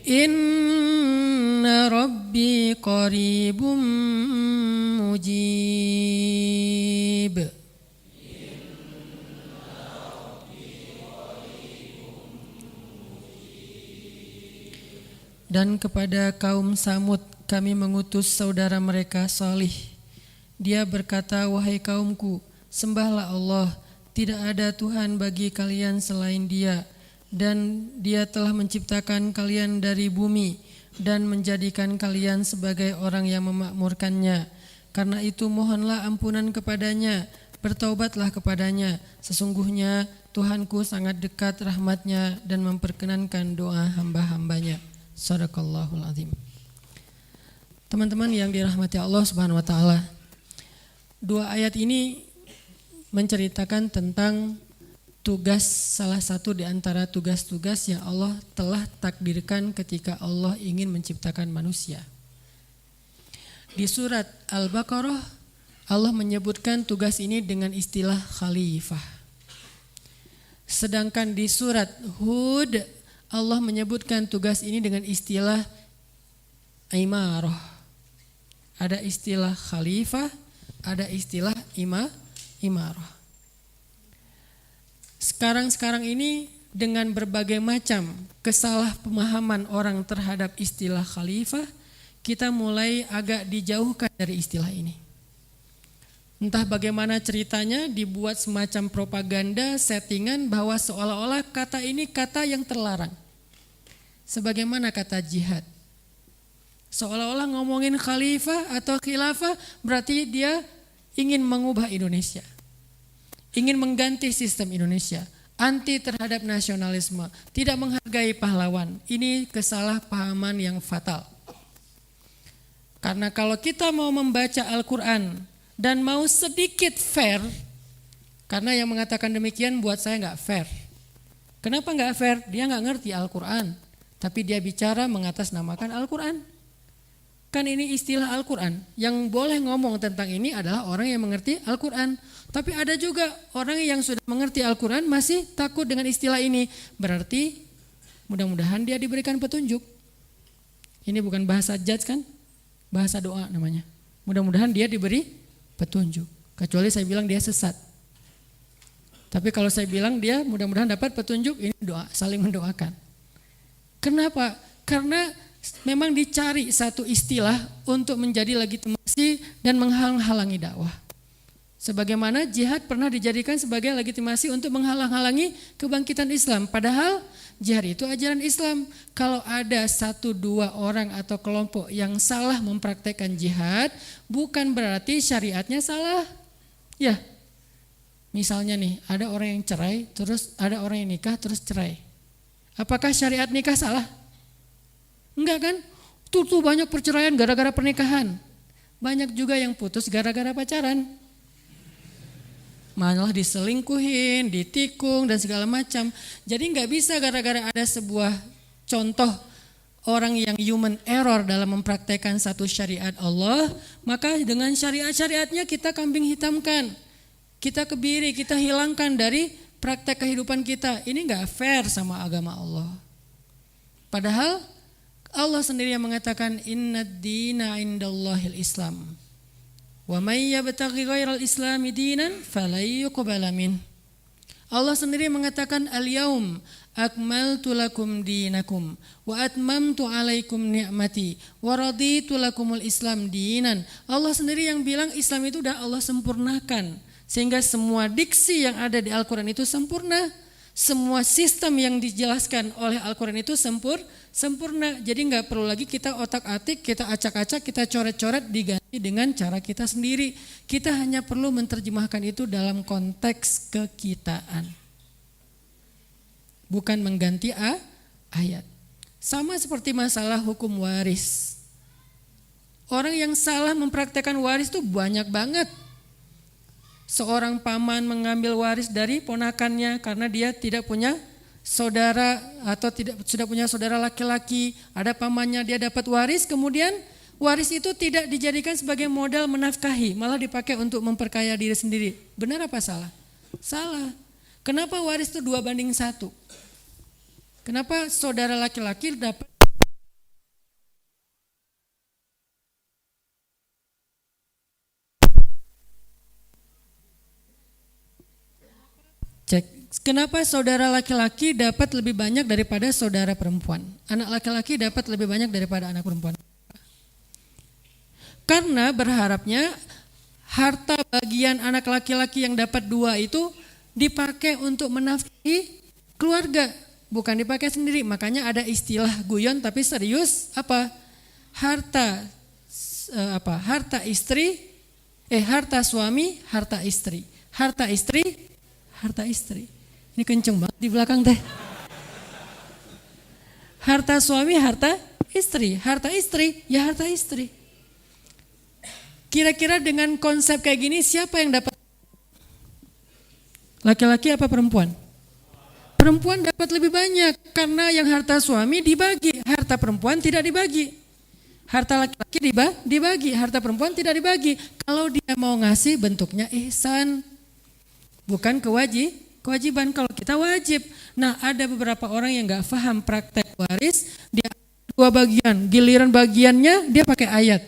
إن ربي قريب مجيب. Dan kepada kaum Samud kami mengutus saudara mereka Salih. Dia berkata, wahai kaumku, sembahlah Allah, tidak ada Tuhan bagi kalian selain Dia, dan Dia telah menciptakan kalian dari bumi dan menjadikan kalian sebagai orang yang memakmurkannya. Karena itu mohonlah ampunan kepadanya, bertaubatlah kepadanya. Sesungguhnya Tuhanku sangat dekat rahmatnya dan memperkenankan doa hamba-hambanya. Sadaqallahul azim. Teman-teman yang dirahmati Allah Subhanahu wa taala, dua ayat ini menceritakan tentang tugas, salah satu di antara tugas-tugas yang Allah telah takdirkan ketika Allah ingin menciptakan manusia. Di surat Al-Baqarah Allah menyebutkan tugas ini dengan istilah khalifah. Sedangkan di surat Hud Allah menyebutkan tugas ini dengan istilah imarah. Ada istilah khalifah, ada istilah imarah. Sekarang ini dengan berbagai macam kesalahpemahaman orang terhadap istilah khalifah, kita mulai agak dijauhkan dari istilah ini. Entah bagaimana ceritanya, dibuat semacam propaganda, settingan bahwa seolah-olah kata ini kata yang terlarang. Sebagaimana kata jihad. Seolah-olah ngomongin khalifah atau khilafah berarti dia ingin mengubah Indonesia. Ingin mengganti sistem Indonesia. Anti terhadap nasionalisme. Tidak menghargai pahlawan. Ini kesalahpahaman yang fatal. Karena kalau kita mau membaca Al-Quran dan mau sedikit fair, karena yang mengatakan demikian buat saya nggak fair. Kenapa nggak fair? Dia nggak ngerti Al-Quran. Tapi dia bicara mengatasnamakan Al-Quran. Kan ini istilah Al-Quran. Yang boleh ngomong tentang ini adalah orang yang mengerti Al-Quran. Tapi ada juga orang yang sudah mengerti Al-Quran masih takut dengan istilah ini. Berarti mudah-mudahan dia diberikan petunjuk. Ini bukan bahasa judge kan? Bahasa doa namanya. Mudah-mudahan dia diberi petunjuk. Kecuali saya bilang dia sesat. Tapi kalau saya bilang dia mudah-mudahan dapat petunjuk, ini doa, saling mendoakan. Kenapa? Karena memang dicari satu istilah untuk menjadi legitimasi dan menghalang-halangi dakwah. Sebagaimana jihad pernah dijadikan sebagai legitimasi untuk menghalang-halangi kebangkitan Islam. Padahal jihad itu ajaran Islam. Kalau ada 1-2 orang atau kelompok yang salah mempraktekkan jihad, bukan berarti syariatnya salah. Ya, misalnya nih ada orang yang cerai, terus ada orang yang nikah, terus cerai. Apakah syariat nikah salah? Enggak kan? Tuh banyak perceraian gara-gara pernikahan. Banyak juga yang putus gara-gara pacaran. Malah diselingkuhin, ditikung dan segala macam. Jadi enggak bisa gara-gara ada sebuah contoh orang yang human error dalam mempraktekkan satu syariat Allah, maka dengan syariat-syariatnya kita kambing hitamkan. Kita kebiri, kita hilangkan dari praktek kehidupan kita. Ini enggak fair sama agama Allah. Padahal Allah sendiri yang mengatakan innad dina indallahil Islam. Wa may yabtaghi ghairal islami dinan falan yuqbala min. Allah sendiri mengatakan al-yaum akmaltu lakum dinakum wa atmamtu alaikum ni'mati wa raditu lakumul Islam dinan. Allah sendiri yang bilang Islam itu udah Allah sempurnakan. Sehingga semua diksi yang ada di Al-Quran itu sempurna. Semua sistem yang dijelaskan oleh Al-Quran itu sempurna. Jadi nggak perlu lagi kita otak-atik, kita acak-acak, kita coret-coret diganti dengan cara kita sendiri. Kita hanya perlu menerjemahkan itu dalam konteks kekitaan. Bukan mengganti ayat. Sama seperti masalah hukum waris. Orang yang salah mempraktekkan waris itu banyak banget. Seorang paman mengambil waris dari ponakannya karena dia tidak punya saudara atau sudah punya saudara laki-laki. Ada pamannya, dia dapat waris, kemudian waris itu tidak dijadikan sebagai modal menafkahi, malah dipakai untuk memperkaya diri sendiri. Benar apa salah? Salah. Kenapa waris itu 2:1? Kenapa saudara laki-laki dapat kenapa saudara laki-laki dapat lebih banyak daripada saudara perempuan? Anak laki-laki dapat lebih banyak daripada anak perempuan. Karena berharapnya harta bagian anak laki-laki yang dapat 2 itu dipakai untuk menafkahi keluarga, bukan dipakai sendiri. Makanya ada istilah guyon tapi serius, apa? Harta suami, harta istri. Harta istri. Ini kenceng banget di belakang teh. Harta suami, harta istri. Harta istri, ya harta istri. Kira-kira dengan konsep kayak gini siapa yang dapat? Laki-laki apa perempuan? Perempuan dapat lebih banyak karena yang harta suami dibagi, harta perempuan tidak dibagi. Harta laki-laki dibagi, harta perempuan tidak dibagi. Kalau dia mau ngasih bentuknya ihsan, bukan kewajiban. Kalau kita wajib. Nah, ada beberapa orang yang nggak paham praktek waris, dia 2 bagian, giliran bagiannya dia pakai ayat,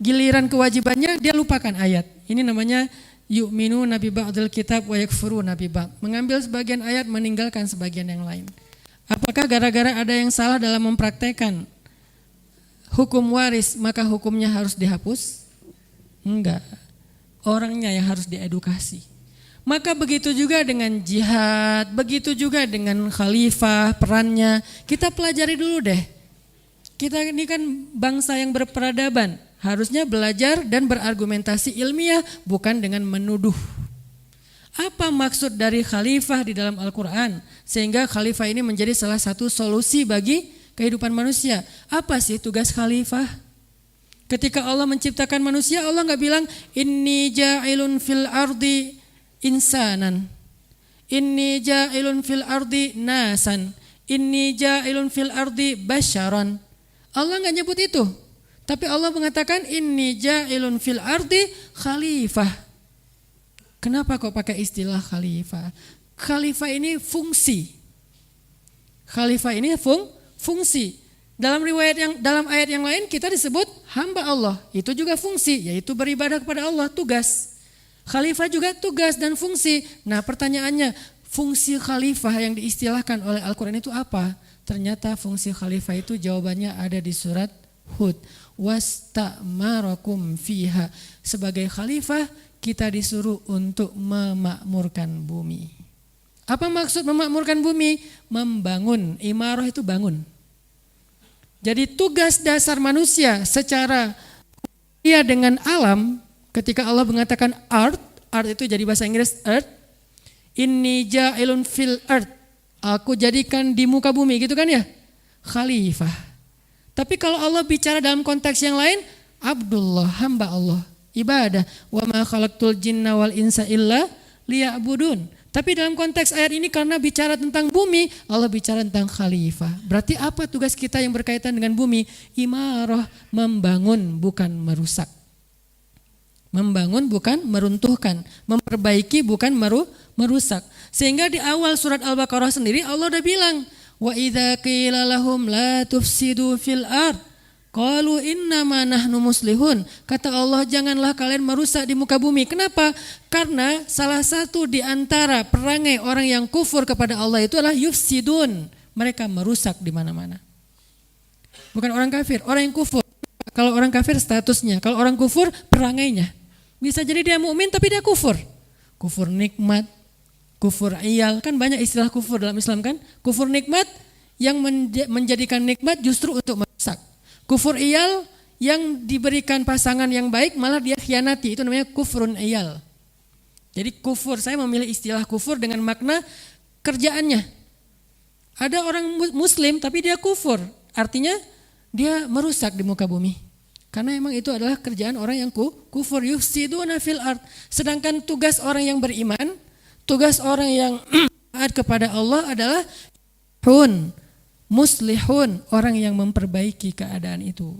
giliran kewajibannya dia lupakan ayat. Ini namanya yu'minu nabi ba'dil kitab wa yakfuru nabi ba'd. Mengambil sebagian ayat, meninggalkan sebagian yang lain. Apakah gara-gara ada yang salah dalam mempraktekkan hukum waris maka hukumnya harus dihapus? Enggak. Orangnya yang harus diedukasi. Maka begitu juga dengan jihad, begitu juga dengan khalifah, perannya. Kita pelajari dulu deh. Kita ini kan bangsa yang berperadaban. Harusnya belajar dan berargumentasi ilmiah, bukan dengan menuduh. Apa maksud dari khalifah di dalam Al-Quran? Sehingga khalifah ini menjadi salah satu solusi bagi kehidupan manusia. Apa sih tugas khalifah? Ketika Allah menciptakan manusia, Allah gak bilang, inni ja'ilun fil ardi insanan, inni ja'ilun fil ardi nasan, inni ja'ilun fil ardi basyaran. Allah gak nyebut itu. Tapi Allah mengatakan inni ja'ilun fil ardi khalifah. Kenapa kok pakai istilah khalifah? Khalifah ini fungsi. Khalifah ini fungsi. Dalam ayat yang lain kita disebut hamba Allah. Itu juga fungsi, yaitu beribadah kepada Allah, tugas. Khalifah juga tugas dan fungsi. Nah, pertanyaannya, fungsi khalifah yang diistilahkan oleh Al-Quran itu apa? Ternyata fungsi khalifah itu jawabannya ada di surat Hud. Wasta'marakum fiha. Sebagai khalifah kita disuruh untuk memakmurkan bumi. Apa maksud memakmurkan bumi? Membangun. Imarah itu bangun. Jadi tugas dasar manusia secara dia dengan alam, ketika Allah mengatakan art itu jadi bahasa Inggris earth. Inni ja'ilun fil earth. Aku jadikan di muka bumi, gitu kan ya? Khalifah. Tapi kalau Allah bicara dalam konteks yang lain, Abdullah, hamba Allah, ibadah. Wa ma khalaqtul jinna wal insa illa liya'budun. Tapi dalam konteks ayat ini karena bicara tentang bumi, Allah bicara tentang khalifah. Berarti apa tugas kita yang berkaitan dengan bumi? Imarah, membangun bukan merusak. Membangun bukan meruntuhkan, memperbaiki bukan merusak. Sehingga di awal surat Al-Baqarah sendiri Allah udah bilang, wa idza qila lahum la tufsidu fil ard Qalu innama nahnu muslihun. Kata Allah, janganlah kalian merusak di muka bumi. Kenapa? Karena salah satu di antara perangai orang yang kufur kepada Allah itu adalah yufsidun. Mereka merusak di mana-mana. Bukan orang kafir, orang yang kufur. Kalau orang kafir statusnya, kalau orang kufur perangainya. Bisa jadi dia mukmin tapi dia kufur. Kufur nikmat, kufur iyal, kan banyak istilah kufur dalam Islam kan? Kufur nikmat yang menjadikan nikmat justru untuk merusak. Kufur iyal yang diberikan pasangan yang baik malah dia khianati, itu namanya kufrun iyal. Jadi kufur, saya memilih istilah kufur dengan makna kerjaannya. Ada orang muslim tapi dia kufur, artinya dia merusak di muka bumi. Karena emang itu adalah kerjaan orang yang kufur, yufsiduna fil ard. Sedangkan tugas orang yang beriman, tugas orang yang taat kepada Allah adalah muslihun, orang yang memperbaiki keadaan itu.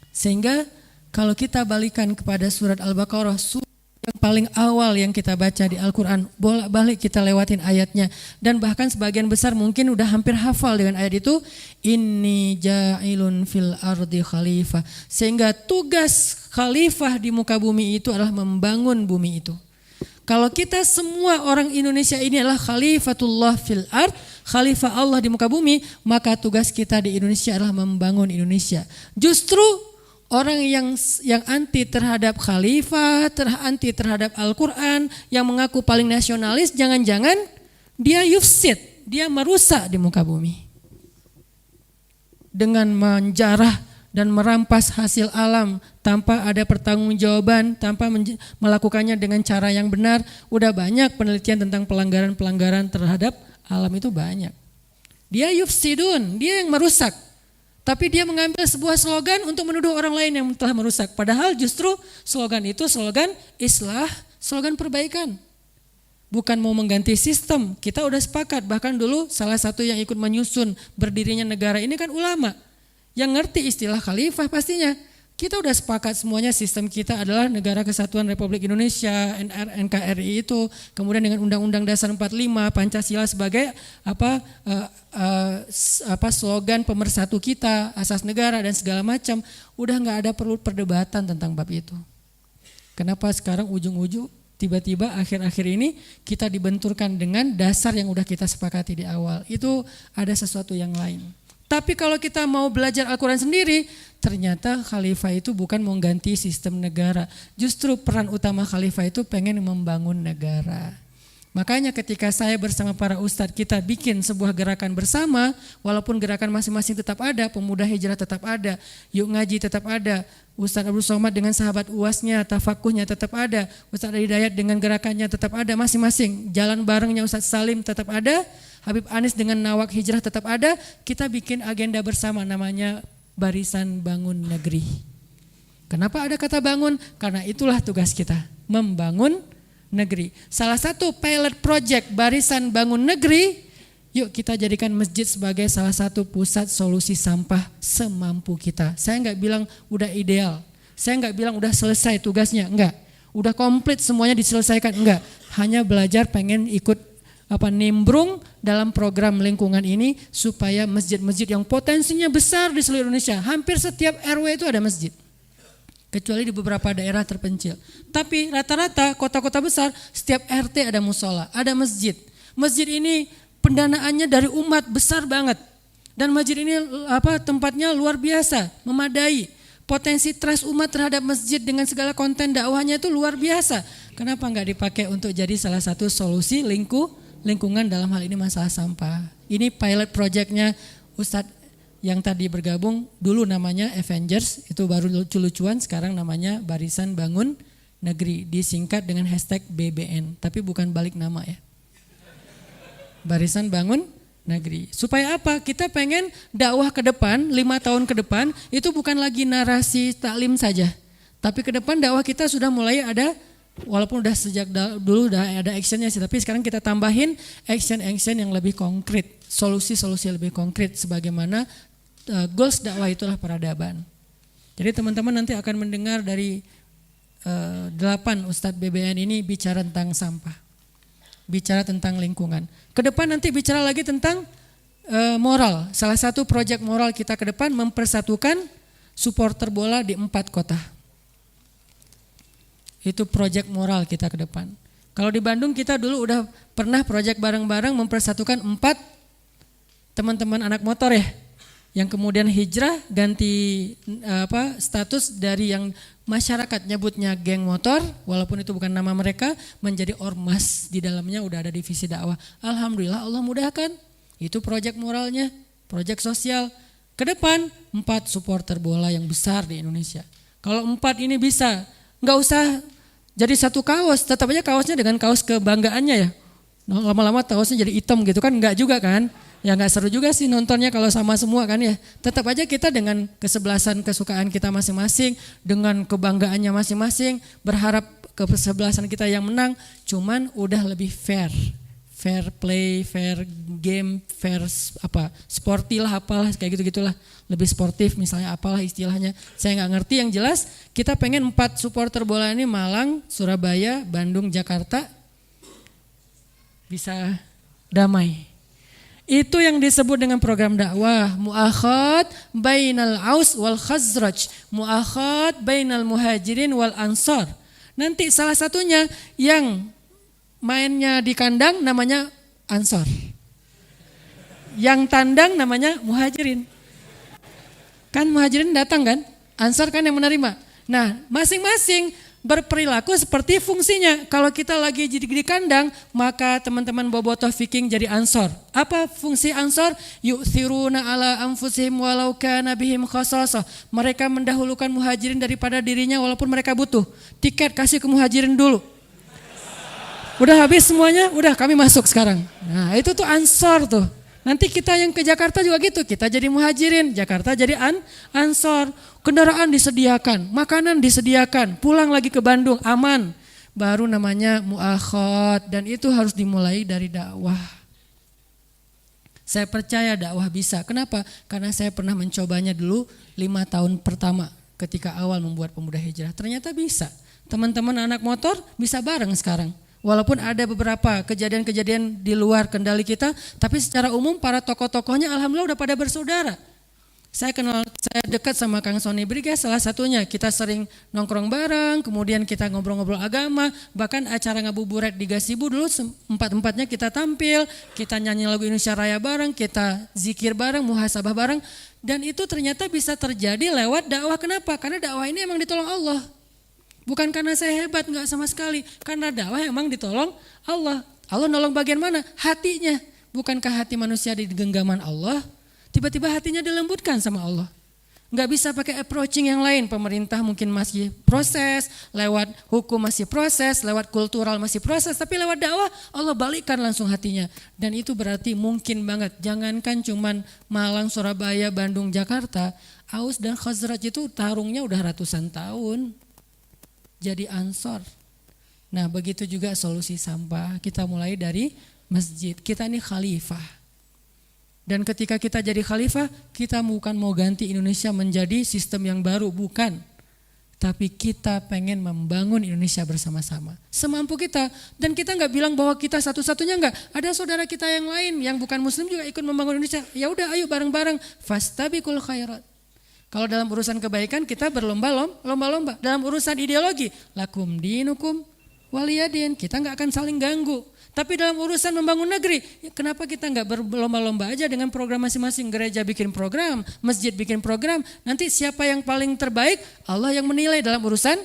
Sehingga kalau kita balikan kepada surat Al-Baqarah, surat yang paling awal yang kita baca di Al-Quran, bolak-balik kita lewatin ayatnya. Dan bahkan sebagian besar mungkin udah hampir hafal dengan ayat itu. Inni ja'ilun fil ardi khalifah. Sehingga tugas khalifah di muka bumi itu adalah membangun bumi itu. Kalau kita semua orang Indonesia ini adalah khalifatullah fil ard, khalifah Allah di muka bumi, maka tugas kita di Indonesia adalah membangun Indonesia. Justru orang yang anti terhadap khalifah, anti terhadap Al-Quran, yang mengaku paling nasionalis, jangan-jangan dia yufsid, dia merusak di muka bumi. Dengan menjarah dan merampas hasil alam tanpa ada pertanggungjawaban, tanpa melakukannya dengan cara yang benar. Udah banyak penelitian tentang pelanggaran-pelanggaran terhadap alam itu banyak. Dia yufsidun, dia yang merusak. Tapi dia mengambil sebuah slogan untuk menuduh orang lain yang telah merusak. Padahal justru slogan itu slogan islah, slogan perbaikan. Bukan mau mengganti sistem, kita udah sepakat. Bahkan dulu salah satu yang ikut menyusun berdirinya negara ini kan ulama. Yang ngerti istilah khalifah pastinya. Kita udah sepakat semuanya sistem kita adalah Negara Kesatuan Republik Indonesia, NKRI itu. Kemudian dengan Undang-Undang Dasar 45, Pancasila sebagai slogan pemersatu kita, asas negara dan segala macam. Udah nggak ada perlu perdebatan tentang bab itu. Kenapa sekarang ujung-ujung tiba-tiba akhir-akhir ini kita dibenturkan dengan dasar yang udah kita sepakati di awal. Itu ada sesuatu yang lain. Tapi kalau kita mau belajar Al-Quran sendiri, ternyata khalifah itu bukan mengganti sistem negara. Justru peran utama khalifah itu pengen membangun negara. Makanya ketika saya bersama para ustadz kita bikin sebuah gerakan bersama, walaupun gerakan masing-masing tetap ada, pemuda hijrah tetap ada, yuk ngaji tetap ada, Ustadz Abdul Somad dengan sahabat uasnya, tafakuhnya tetap ada, Ustadz Hidayat dengan gerakannya tetap ada masing-masing, jalan barengnya Ustadz Salim tetap ada, Habib Anis dengan Nawak Hijrah tetap ada. Kita bikin agenda bersama namanya Barisan Bangun Negeri. Kenapa ada kata bangun? Karena itulah tugas kita, membangun negeri. Salah satu pilot project Barisan Bangun Negeri, yuk kita jadikan masjid sebagai salah satu pusat solusi sampah semampu kita. Saya nggak bilang udah ideal, saya nggak bilang udah selesai tugasnya, enggak. Udah komplit semuanya diselesaikan, enggak. Hanya belajar pengen ikut nimbrung dalam program lingkungan ini supaya masjid-masjid yang potensinya besar di seluruh Indonesia, hampir setiap RW itu ada masjid. Kecuali di beberapa daerah terpencil. Tapi rata-rata kota-kota besar setiap RT ada musola, ada masjid. Masjid ini pendanaannya dari umat besar banget. Dan masjid ini tempatnya luar biasa, memadai. Potensi trust umat terhadap masjid dengan segala konten dakwahnya itu luar biasa. Kenapa enggak dipakai untuk jadi salah satu solusi lingkungan dalam hal ini masalah sampah. Ini pilot projectnya Ustadz yang tadi bergabung, dulu namanya Avengers, itu baru lucu-lucuan, sekarang namanya Barisan Bangun Negeri, disingkat dengan hashtag BBN, tapi bukan balik nama ya. Barisan Bangun Negeri. Supaya apa? Kita pengen dakwah ke depan, 5 tahun ke depan, itu bukan lagi narasi taklim saja. Tapi ke depan dakwah kita sudah mulai ada, walaupun udah sejak dulu udah ada actionnya sih, tapi sekarang kita tambahin action yang lebih konkret, solusi-solusi lebih konkret, sebagaimana goals dakwah itulah peradaban. Jadi teman-teman nanti akan mendengar dari 8 Ustadz BBN ini bicara tentang sampah, bicara tentang lingkungan. Ke depan nanti bicara lagi tentang moral. Salah satu proyek moral kita ke depan mempersatukan supporter bola di 4 kota. Itu proyek moral kita ke depan. Kalau di Bandung kita dulu udah pernah proyek bareng-bareng mempersatukan 4 teman-teman anak motor ya. Yang kemudian hijrah ganti status dari yang masyarakat nyebutnya geng motor, walaupun itu bukan nama mereka, menjadi ormas. Di dalamnya udah ada divisi dakwah. Alhamdulillah Allah mudahkan. Itu proyek moralnya, proyek sosial. Ke depan 4 supporter bola yang besar di Indonesia. Kalau 4 ini bisa, nggak usah jadi satu kaos, tetap aja kaosnya dengan kaos kebanggaannya ya. Lama-lama kaosnya jadi hitam gitu kan, nggak juga kan. Ya nggak seru juga sih nontonnya kalau sama semua kan ya. Tetap aja kita dengan kesebelasan kesukaan kita masing-masing, dengan kebanggaannya masing-masing, berharap kesebelasan kita yang menang, cuman udah lebih fair. Fair play, fair game, fair sporty lah apalah kayak gitu-gitulah. Lebih sportif misalnya apalah istilahnya. Saya nggak ngerti, yang jelas kita pengen 4 supporter bola ini Malang, Surabaya, Bandung, Jakarta bisa damai. Itu yang disebut dengan program dakwah. Mu'akhad bainal aus wal khazraj. Mu'akhad bainal muhajirin wal ansar. Nanti salah satunya yang mainnya di kandang namanya ansor. Yang tandang namanya muhajirin. Kan muhajirin datang kan? Ansor kan yang menerima. Nah masing-masing berperilaku seperti fungsinya. Kalau kita lagi di kandang, maka teman-teman bobotoh viking jadi ansor. Apa fungsi ansor? Yu'thiruna ala anfusihim walau kana bihim khasasah. Mereka mendahulukan muhajirin daripada dirinya walaupun mereka butuh. Tiket kasih ke muhajirin dulu. Udah habis semuanya, udah kami masuk sekarang. Nah itu tuh ansor tuh. Nanti kita yang ke Jakarta juga gitu, kita jadi muhajirin, Jakarta jadi ansor. Kendaraan disediakan, makanan disediakan, pulang lagi ke Bandung aman. Baru namanya mu'akhad, dan itu harus dimulai dari dakwah. Saya percaya dakwah bisa, kenapa? Karena saya pernah mencobanya dulu 5 tahun pertama ketika awal membuat Pemuda Hijrah. Ternyata bisa, teman-teman anak motor bisa bareng sekarang. Walaupun ada beberapa kejadian-kejadian di luar kendali kita, tapi secara umum para tokoh-tokohnya alhamdulillah udah pada bersaudara. Saya dekat sama Kang Sony Briga salah satunya. Kita sering nongkrong bareng, kemudian kita ngobrol-ngobrol agama, bahkan acara ngabuburit di Gasibu dulu 4-4-nya kita tampil, kita nyanyi lagu Indonesia Raya bareng, kita zikir bareng, muhasabah bareng, dan itu ternyata bisa terjadi lewat dakwah. Kenapa? Karena dakwah ini emang ditolong Allah. Bukan karena saya hebat, enggak sama sekali. Karena dakwah emang ditolong Allah. Allah nolong bagian mana? Hatinya. Bukankah hati manusia di genggaman Allah? Tiba-tiba hatinya dilembutkan sama Allah. Enggak bisa pakai approaching yang lain. Pemerintah mungkin masih proses, lewat hukum masih proses, lewat kultural masih proses. Tapi lewat dakwah Allah balikkan langsung hatinya. Dan itu berarti mungkin banget. Jangankan cuman Malang, Surabaya, Bandung, Jakarta. Aus dan Khazraj itu tarungnya udah ratusan tahun. Jadi ansor. Nah begitu juga solusi sampah. Kita mulai dari masjid. Kita ini khalifah. Dan ketika kita jadi khalifah, kita bukan mau ganti Indonesia menjadi sistem yang baru, bukan. Tapi kita pengen membangun Indonesia bersama-sama. Semampu kita. Dan kita nggak bilang bahwa kita satu-satunya, enggak. Ada saudara kita yang lain yang bukan muslim juga ikut membangun Indonesia. Ya udah ayo bareng-bareng. Fastabiqul khairat. Kalau dalam urusan kebaikan kita berlomba-lomba. Dalam urusan ideologi, lakum dinukum waliyadin, kita nggak akan saling ganggu. Tapi dalam urusan membangun negeri, kenapa kita nggak berlomba-lomba aja dengan program masing-masing? Gereja bikin program, masjid bikin program. Nanti siapa yang paling terbaik, Allah yang menilai dalam urusan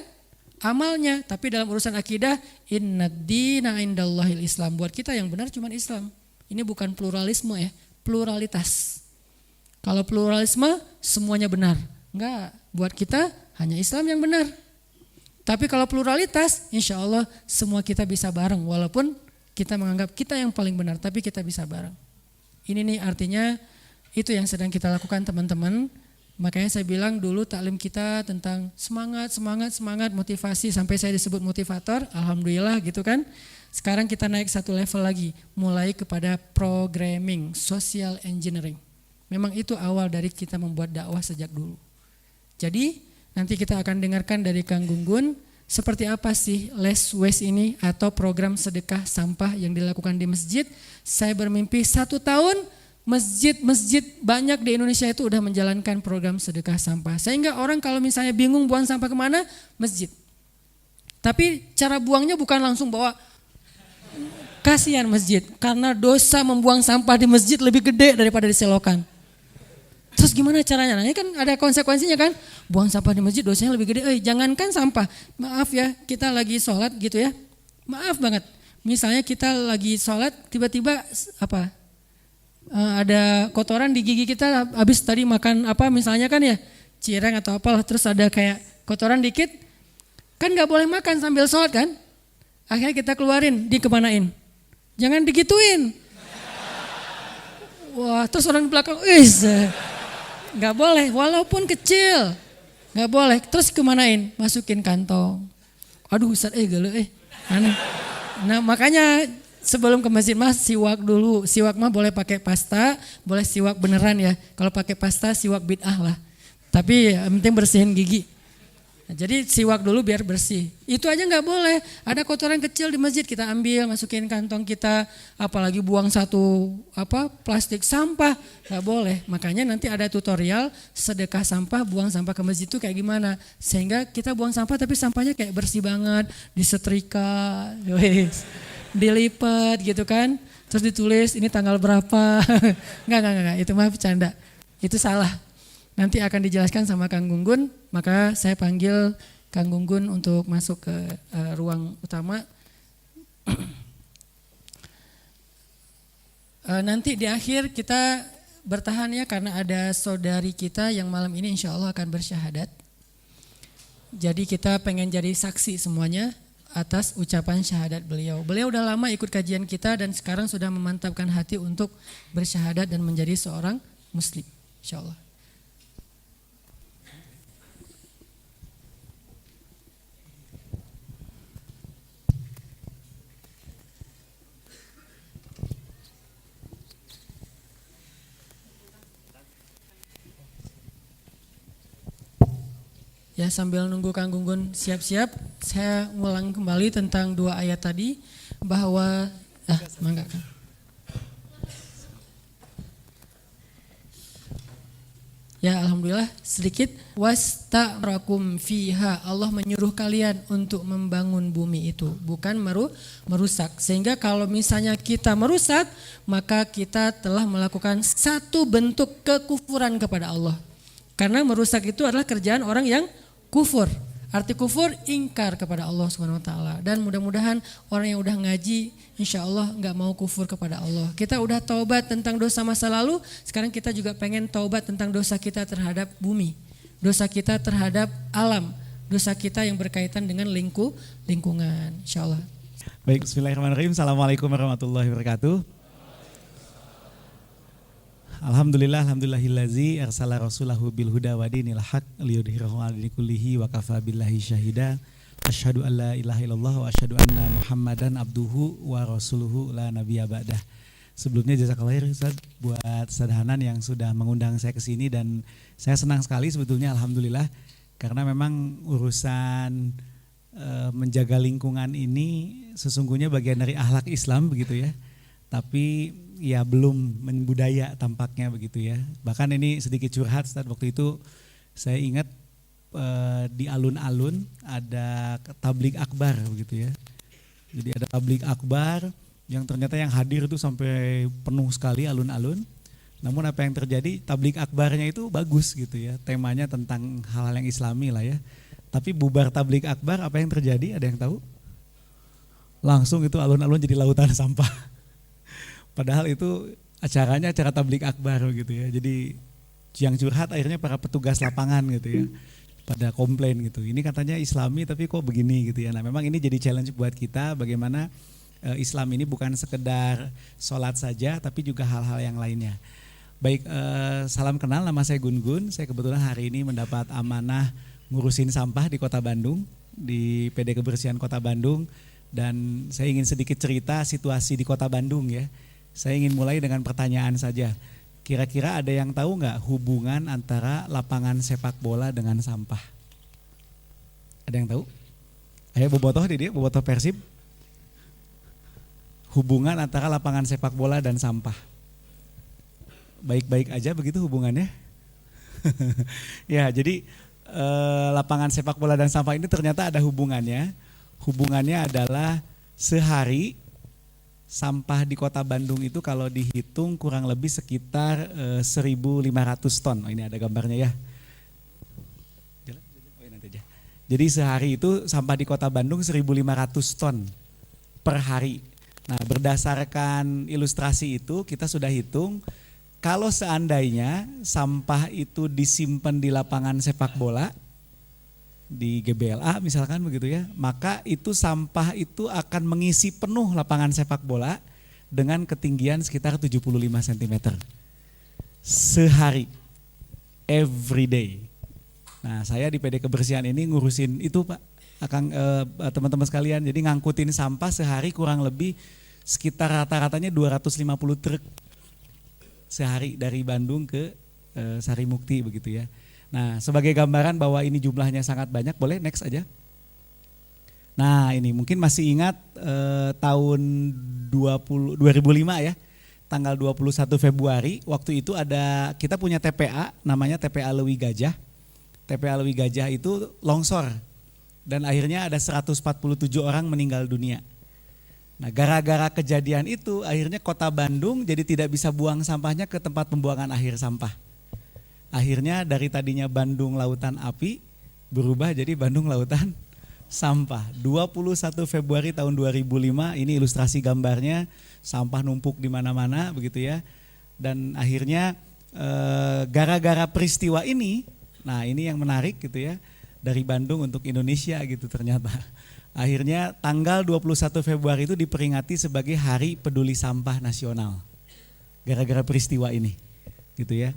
amalnya. Tapi dalam urusan akidah, innad-dina indallahil Islam. Buat kita yang benar cuma Islam. Ini bukan pluralisme ya, pluralitas. Kalau pluralisme semuanya benar. Enggak, buat kita hanya Islam yang benar. Tapi kalau pluralitas, insya Allah semua kita bisa bareng. Walaupun kita menganggap kita yang paling benar, tapi kita bisa bareng. Ini nih artinya itu yang sedang kita lakukan teman-teman. Makanya saya bilang dulu taklim kita tentang semangat, motivasi. Sampai saya disebut motivator, alhamdulillah gitu kan. Sekarang kita naik satu level lagi. Mulai kepada programming, social engineering. Memang itu awal dari kita membuat dakwah sejak dulu. Jadi nanti kita akan dengarkan dari Kang Gunggun seperti apa sih less waste ini atau program sedekah sampah yang dilakukan di masjid. Saya bermimpi 1 tahun Masjid-masjid banyak di Indonesia itu udah menjalankan program sedekah sampah. Sehingga orang kalau misalnya bingung buang sampah kemana, masjid. Tapi cara buangnya bukan langsung bawa, kasihan masjid. Karena dosa membuang sampah di masjid lebih gede daripada di selokan. Terus gimana caranya? Nah, ini kan ada konsekuensinya kan. Buang sampah di masjid dosanya lebih gede. Jangankan sampah, maaf ya, kita lagi sholat gitu ya. Maaf banget. Misalnya kita lagi sholat, tiba-tiba ada kotoran di gigi kita habis tadi makan misalnya kan ya, cireng atau apalah, terus ada kayak kotoran dikit, kan gak boleh makan sambil sholat kan. Akhirnya kita keluarin, dikemanain? Jangan digituin. Wah, terus orang di belakang, gak boleh, walaupun kecil, gak boleh. Terus kemanain? Masukin kantong. Aduh Ustaz, aneh. Nah makanya sebelum ke masjid siwak dulu. Siwak mah boleh pakai pasta, boleh siwak beneran ya. Kalau pakai pasta siwak bid'ah lah. Tapi yang penting bersihin gigi. Nah, jadi siwak dulu biar bersih. Itu aja nggak boleh. Ada kotoran kecil di masjid kita ambil, masukin kantong kita. Apalagi buang satu plastik sampah, nggak boleh. Makanya nanti ada tutorial sedekah sampah, buang sampah ke masjid itu kayak gimana. Sehingga kita buang sampah tapi sampahnya kayak bersih banget, disetrika, dilipat gitu kan. Terus ditulis ini tanggal berapa. Enggak, itu mah bercanda. Itu salah. Nanti akan dijelaskan sama Kang Gunggun, maka saya panggil Kang Gunggun untuk masuk ke ruang utama. Nanti di akhir kita bertahan ya, karena ada saudari kita yang malam ini insya Allah akan bersyahadat. Jadi kita pengen jadi saksi semuanya atas ucapan syahadat beliau. Beliau udah lama ikut kajian kita dan sekarang sudah memantapkan hati untuk bersyahadat dan menjadi seorang muslim, insya Allah. Ya, sambil nunggu Kang Gunggun siap-siap, saya ngulang kembali tentang 2 ayat tadi bahwa mangga Kang. Ya, alhamdulillah sedikit wasta'rakum fiha. Allah menyuruh kalian untuk membangun bumi itu, bukan merusak. Sehingga kalau misalnya kita merusak, maka kita telah melakukan satu bentuk kekufuran kepada Allah. Karena merusak itu adalah kerjaan orang yang kufur. Arti kufur ingkar kepada Allah Subhanahu wa taala. Dan mudah-mudahan orang yang udah ngaji insya Allah enggak mau kufur kepada Allah. Kita udah taubat tentang dosa masa lalu, sekarang kita juga pengen taubat tentang dosa kita terhadap bumi, dosa kita terhadap alam, dosa kita yang berkaitan dengan lingkungan, insya Allah. Baik, bismillahirrahmanirrahim. Assalamualaikum warahmatullahi wabarakatuh. Alhamdulillahillazi arsala rasulahu bil huda wa dinil haq liyudhhirahu 'ala dini kullihi wa kafa billahi syahida. Asyhadu an la ilaha illallah wa asyhadu anna Muhammadan abduhu wa rasuluhu la nabiyya ba'dah. Sebelumnya jazakallahu khair Ustaz buat Ustaz Hanan yang sudah mengundang saya ke sini, dan saya senang sekali sebetulnya alhamdulillah karena memang urusan menjaga lingkungan ini sesungguhnya bagian dari akhlak Islam begitu ya. Tapi ya belum membudaya tampaknya begitu ya. Bahkan ini sedikit curhat Ustaz, waktu itu saya ingat di alun-alun ada tablik akbar begitu ya. Jadi ada tablik akbar yang ternyata yang hadir itu sampai penuh sekali alun-alun. Namun apa yang terjadi, tablik akbarnya itu bagus gitu ya. Temanya tentang hal-hal yang islami lah ya. Tapi bubar tablik akbar apa yang terjadi, ada yang tahu? Langsung itu alun-alun jadi lautan sampah. Padahal itu acaranya acara tablik akbar gitu ya. Jadi yang curhat akhirnya para petugas lapangan gitu ya. Pada komplain gitu. Ini katanya islami tapi kok begini gitu ya. Nah memang ini jadi challenge buat kita bagaimana Islam ini bukan sekedar sholat saja tapi juga hal-hal yang lainnya. Baik, salam kenal, nama saya Gun-Gun. Saya kebetulan hari ini mendapat amanah ngurusin sampah di Kota Bandung, di PD Kebersihan Kota Bandung. Dan saya ingin sedikit cerita situasi di Kota Bandung ya. Saya ingin mulai dengan pertanyaan saja. Kira-kira ada yang tahu nggak hubungan antara lapangan sepak bola dengan sampah? Ada yang tahu? Ayo bobotoh di dia, bobotoh Persib. Hubungan antara lapangan sepak bola dan sampah. baik-baik aja begitu hubungannya? Ya, jadi lapangan sepak bola dan sampah ini ternyata ada hubungannya. Hubungannya adalah sehari sampah di Kota Bandung itu kalau dihitung kurang lebih sekitar 1.500 ton. Oh, ini ada gambarnya ya. Jadi sehari itu sampah di Kota Bandung 1.500 ton per hari. Nah, berdasarkan ilustrasi itu kita sudah hitung kalau seandainya sampah itu disimpan di lapangan sepak bola di GBLA misalkan begitu ya, maka itu sampah itu akan mengisi penuh lapangan sepak bola dengan ketinggian sekitar 75 cm sehari, every day. Nah, saya di PD Kebersihan ini ngurusin itu Pak, teman-teman sekalian. Jadi ngangkutin sampah sehari kurang lebih sekitar rata-ratanya 250 truk sehari dari Bandung ke Sarimukti begitu ya. Nah, sebagai gambaran bahwa ini jumlahnya sangat banyak, boleh next aja. Nah, ini mungkin masih ingat tahun 2005 ya, tanggal 21 Februari, waktu itu kita punya TPA, namanya TPA Lewi Gajah. TPA Lewi Gajah itu longsor dan akhirnya ada 147 orang meninggal dunia. Nah, gara-gara kejadian itu akhirnya Kota Bandung jadi tidak bisa buang sampahnya ke tempat pembuangan akhir sampah. Akhirnya dari tadinya Bandung Lautan Api berubah jadi Bandung Lautan Sampah. 21 Februari tahun 2005, ini ilustrasi gambarnya, sampah numpuk di mana-mana begitu ya. Dan akhirnya gara-gara peristiwa ini, nah ini yang menarik gitu ya, dari Bandung untuk Indonesia gitu ternyata. Akhirnya tanggal 21 Februari itu diperingati sebagai Hari Peduli Sampah Nasional. Gara-gara peristiwa ini gitu ya.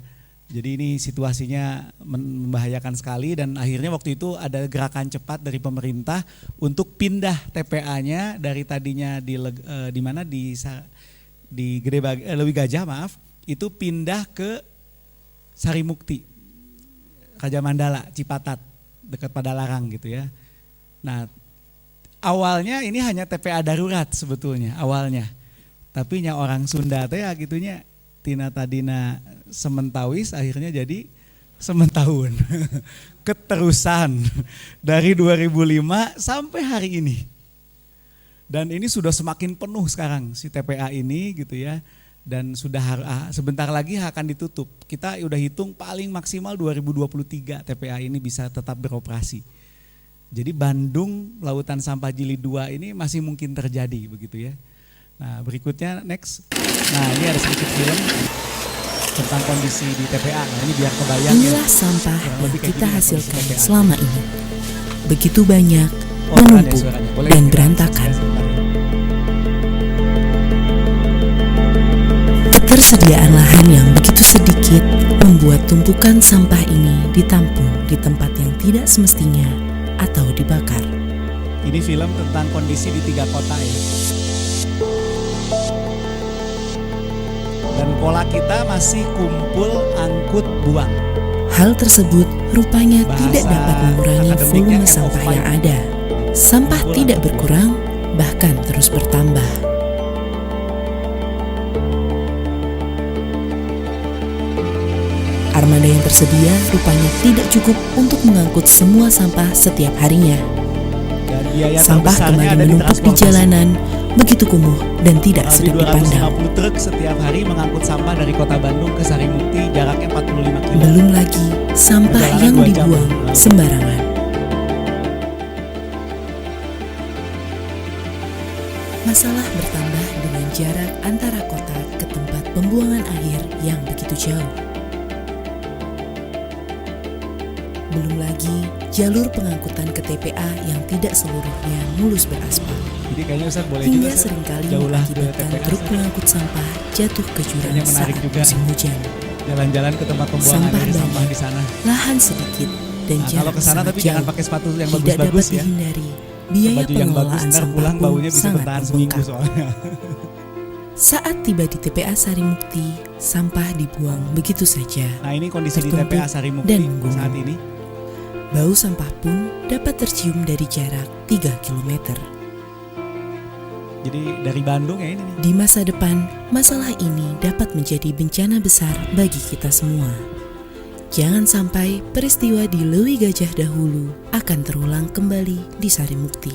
Jadi ini situasinya membahayakan sekali dan akhirnya waktu itu ada gerakan cepat dari pemerintah untuk pindah TPA-nya dari tadinya di mana di Lewi Gajah itu pindah ke Sarimukti, Raja Mandala, Cipatat, dekat Padalarang gitu ya. Nah, awalnya ini hanya TPA darurat sebetulnya awalnya. Tapi nya orang Sunda teh ya gitunya tina tadina sementawis akhirnya jadi sementahun. Keterusan dari 2005 sampai hari ini. Dan ini sudah semakin penuh sekarang si TPA ini gitu ya. Dan sudah sebentar lagi akan ditutup. Kita udah hitung paling maksimal 2023 TPA ini bisa tetap beroperasi. Jadi Bandung Lautan Sampah Jilid 2 ini masih mungkin terjadi begitu ya. Nah, berikutnya next. Nah, ini ada sedikit film tentang kondisi di TPA. Nah, ini biar kebayang. Inilah sampah yang kita hasilkan selama ini. Begitu banyak, ya menumpuk dan berantakan. Ketersediaan lahan yang begitu sedikit membuat tumpukan sampah ini ditampung di tempat yang tidak semestinya atau dibakar. Ini film tentang kondisi di 3 kota ya. Dan pola kita masih kumpul, angkut, buang. Hal tersebut rupanya tidak dapat mengurangi volume sampah yang ada. Sampah tidak berkurang, bahkan terus bertambah. Armada yang tersedia rupanya tidak cukup untuk mengangkut semua sampah setiap harinya. Sampah kembali menumpuk di jalanan, begitu kumuh dan tidak sedap dipandang. 250 truk setiap hari mengangkut sampah dari Kota Bandung ke Sarimukti, jaraknya 45 km. Belum lagi sampah yang dibuang sembarangan. Masalah bertambah dengan jarak antara kota ke tempat pembuangan akhir yang begitu jauh. Belum lagi jalur pengangkutan ke TPA yang tidak seluruhnya mulus beraspal. Jadi kayaknya Ustaz boleh hingga juga seringkali jauhlah ke mengakibatkan TPA. truk pengangkut sampah jatuh ke jurang saat juga. musim hujan. Jalan-jalan ke tempat pembuangan Sampah dari sampah banyak, di sana. lahan sedikit dan Nah, kalau jarak ke sana sangat tapi jangan jauh. pakai sepatu yang Tidak bagus-bagus dapat ya. dihindari. Biaya Baju yang bagus pengelolaan ntar sampah pulang pun baunya bisa sangat bertahan seminggu membengkak. soalnya. Saat tiba di TPA Sarimukti, sampah dibuang begitu saja. Nah, ini kondisi di Tertumpuk TPA Sarimukti dan menggunung. saat ini. Bau sampah pun dapat tercium dari jarak 3 km. Jadi dari Bandung ya ini nih. Di masa depan, masalah ini dapat menjadi bencana besar bagi kita semua. Jangan sampai peristiwa di Lewi Gajah dahulu akan terulang kembali di Sarimukti.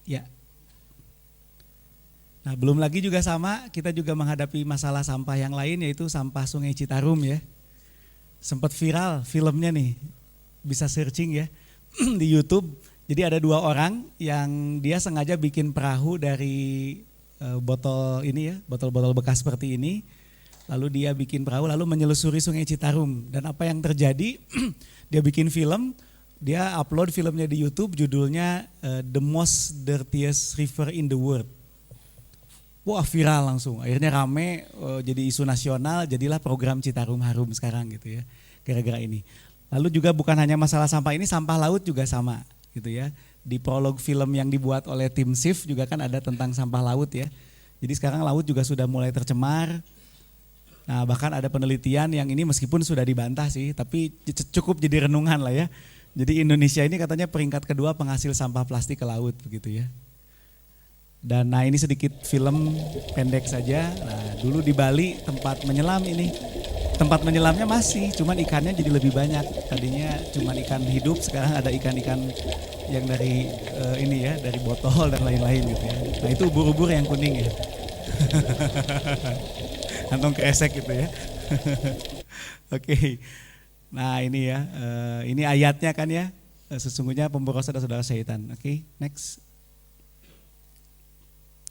Ya. Nah, belum lagi juga sama, kita juga menghadapi masalah sampah yang lain, yaitu sampah Sungai Citarum ya. Sempat viral filmnya nih, bisa searching ya di YouTube. Jadi ada 2 orang yang dia sengaja bikin perahu dari botol ini ya, botol-botol bekas seperti ini. Lalu dia bikin perahu lalu menyelusuri Sungai Citarum. Dan apa yang terjadi, dia bikin film, dia upload filmnya di YouTube, judulnya The Most Dirtiest River in the World. Wah, viral langsung, akhirnya rame, jadi isu nasional, jadilah program Citarum Harum sekarang gitu ya, gara-gara ini. Lalu juga bukan hanya masalah sampah ini, sampah laut juga sama gitu ya. Di prolog film yang dibuat oleh tim SIF juga kan ada tentang sampah laut ya. Jadi sekarang laut juga sudah mulai tercemar. Nah, bahkan ada penelitian yang ini meskipun sudah dibantah sih, tapi cukup jadi renungan lah ya. Jadi Indonesia ini katanya peringkat kedua penghasil sampah plastik ke laut begitu ya. Dan nah ini sedikit film pendek saja. Nah, dulu di Bali tempat menyelam ini. Tempat menyelamnya masih, cuman ikannya jadi lebih banyak. Tadinya cuman ikan hidup, sekarang ada ikan-ikan yang dari ini ya, dari botol dan lain-lain gitu ya. Nah, itu ubur-ubur yang kuning ya. Kantong kresek gitu ya. Oke. Nah, ini ya, ini ayatnya kan ya. Sesungguhnya pemborosan adalah saudara syaitan. Oke, next.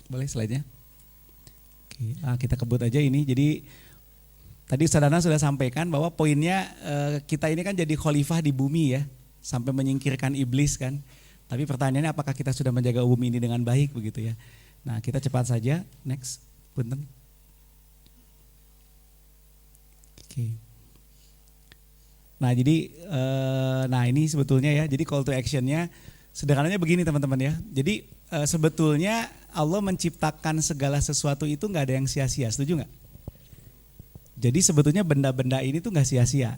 Boleh slide-nya? Oke, kita kebut aja ini. Jadi tadi Ustadz sudah sampaikan bahwa poinnya kita ini kan jadi khalifah di bumi ya, sampai menyingkirkan iblis kan. Tapi pertanyaannya apakah kita sudah menjaga bumi ini dengan baik begitu ya. Nah, kita cepat saja, next. Punten. Oke. Nah, jadi nah ini sebetulnya ya, jadi call to action-nya sederhananya begini teman-teman ya. Jadi sebetulnya Allah menciptakan segala sesuatu itu nggak ada yang sia-sia, setuju nggak? Jadi sebetulnya benda-benda ini tuh nggak sia-sia.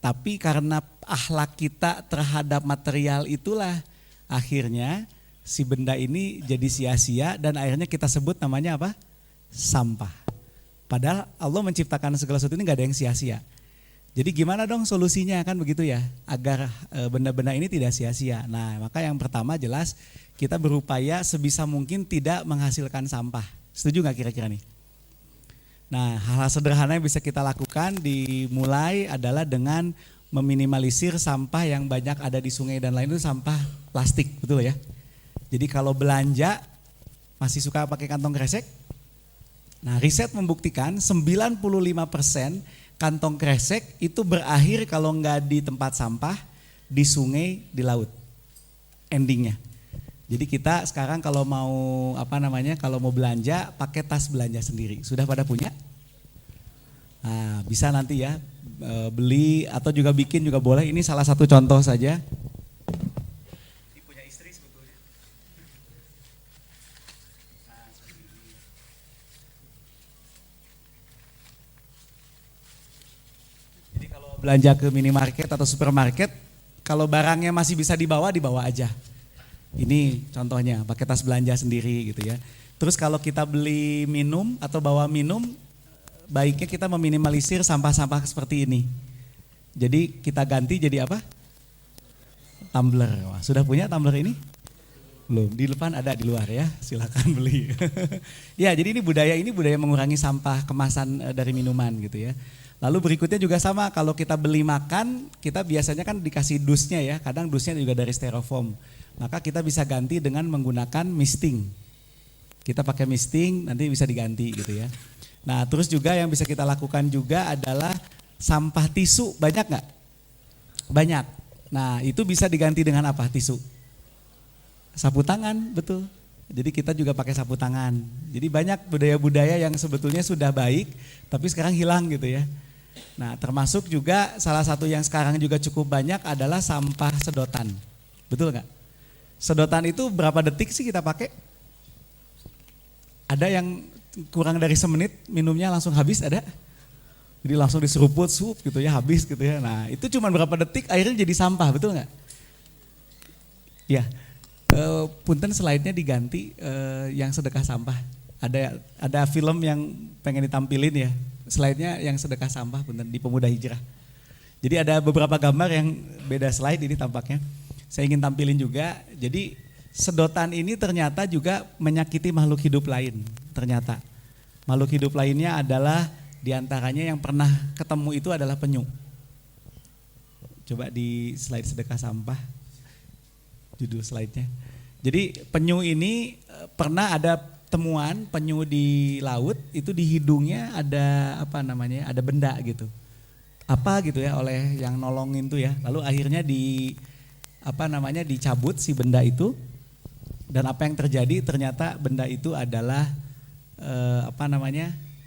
Tapi karena akhlak kita terhadap material itulah akhirnya si benda ini jadi sia-sia dan akhirnya kita sebut namanya apa? Sampah. Padahal Allah menciptakan segala sesuatu ini nggak ada yang sia-sia. Jadi gimana dong solusinya kan begitu ya, agar benda-benda ini tidak sia-sia. Nah, maka yang pertama jelas kita berupaya sebisa mungkin tidak menghasilkan sampah. Setuju nggak kira-kira nih? Nah, hal-hal sederhana yang bisa kita lakukan dimulai adalah dengan meminimalisir sampah yang banyak ada di sungai dan lain itu sampah plastik, betul ya? Jadi kalau belanja masih suka pakai kantong kresek? Nah, riset membuktikan 95% kantong kresek itu berakhir kalau nggak di tempat sampah, di sungai, di laut. Endingnya. Jadi kita sekarang kalau mau kalau mau belanja pakai tas belanja sendiri. Sudah pada punya? Nah, bisa nanti ya beli atau juga bikin juga boleh. Ini salah satu contoh saja. Ini punya istri sebetulnya. Jadi kalau belanja ke minimarket atau supermarket, kalau barangnya masih bisa dibawa aja. Ini contohnya, pakai tas belanja sendiri gitu ya. Terus kalau kita beli minum atau bawa minum, baiknya kita meminimalisir sampah-sampah seperti ini. Jadi kita ganti jadi apa? Tumbler. Wah, sudah punya tumbler ini? Belum, di depan ada di luar ya, silakan beli. Ya, jadi ini budaya mengurangi sampah kemasan dari minuman gitu ya. Lalu berikutnya juga sama, kalau kita beli makan, kita biasanya kan dikasih dusnya ya, kadang dusnya juga dari styrofoam. Maka kita bisa ganti dengan menggunakan misting. Kita pakai misting, nanti bisa diganti gitu ya. Nah, terus juga yang bisa kita lakukan juga adalah sampah tisu, banyak nggak? Banyak. Nah, itu bisa diganti dengan apa tisu? Sapu tangan, betul. Jadi kita juga pakai sapu tangan. Jadi banyak budaya-budaya yang sebetulnya sudah baik, tapi sekarang hilang gitu ya. Nah, termasuk juga salah satu yang sekarang juga cukup banyak adalah sampah sedotan. Betul nggak? Sedotan itu berapa detik sih kita pakai? Ada yang kurang dari semenit minumnya langsung habis, ada? Jadi langsung diseruput sup gitu ya, habis gitu ya. Nah, itu cuma berapa detik akhirnya jadi sampah, betul nggak? Ya. Punten slide-nya diganti yang sedekah sampah. Ada film yang pengen ditampilin ya. Slide-nya yang sedekah sampah punten di Pemuda Hijrah. Jadi ada beberapa gambar yang beda slide ini tampaknya. Saya ingin tampilin juga. Jadi sedotan ini ternyata juga menyakiti makhluk hidup lain. Ternyata makhluk hidup lainnya adalah diantaranya yang pernah ketemu itu adalah penyu. Coba di slide sedekah sampah. Judul slide-nya. Jadi penyu ini pernah ada temuan penyu di laut itu di hidungnya ada apa namanya? Ada benda gitu. Apa gitu ya oleh yang nolongin tuh ya. Lalu akhirnya dicabut si benda itu. Dan apa yang terjadi ternyata benda itu adalah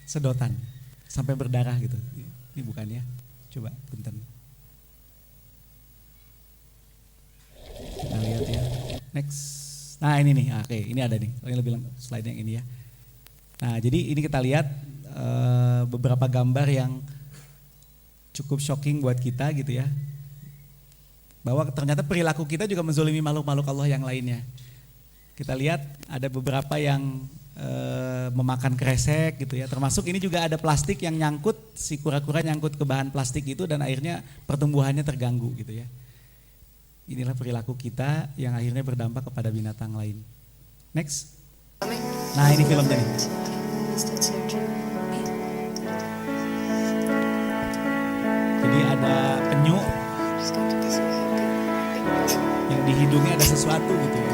sedotan sampai berdarah gitu. Ini bukannya. Coba punten. Kita lihat ya. Next. Nah ini nih, oke ini ada nih. Yang lebih slide yang ini ya. Nah jadi ini kita lihat beberapa gambar yang cukup shocking buat kita gitu ya. Bahwa ternyata perilaku kita juga menzolimi makhluk-makhluk Allah yang lainnya. Kita lihat ada beberapa yang memakan kresek gitu ya. Termasuk ini juga ada plastik yang nyangkut, si kura-kura nyangkut ke bahan plastik itu dan akhirnya pertumbuhannya terganggu gitu ya. Inilah perilaku kita yang akhirnya berdampak kepada binatang lain. Next. Nah ini filmnya nih. Jadi ada penyu yang di hidungnya ada sesuatu gitu ya.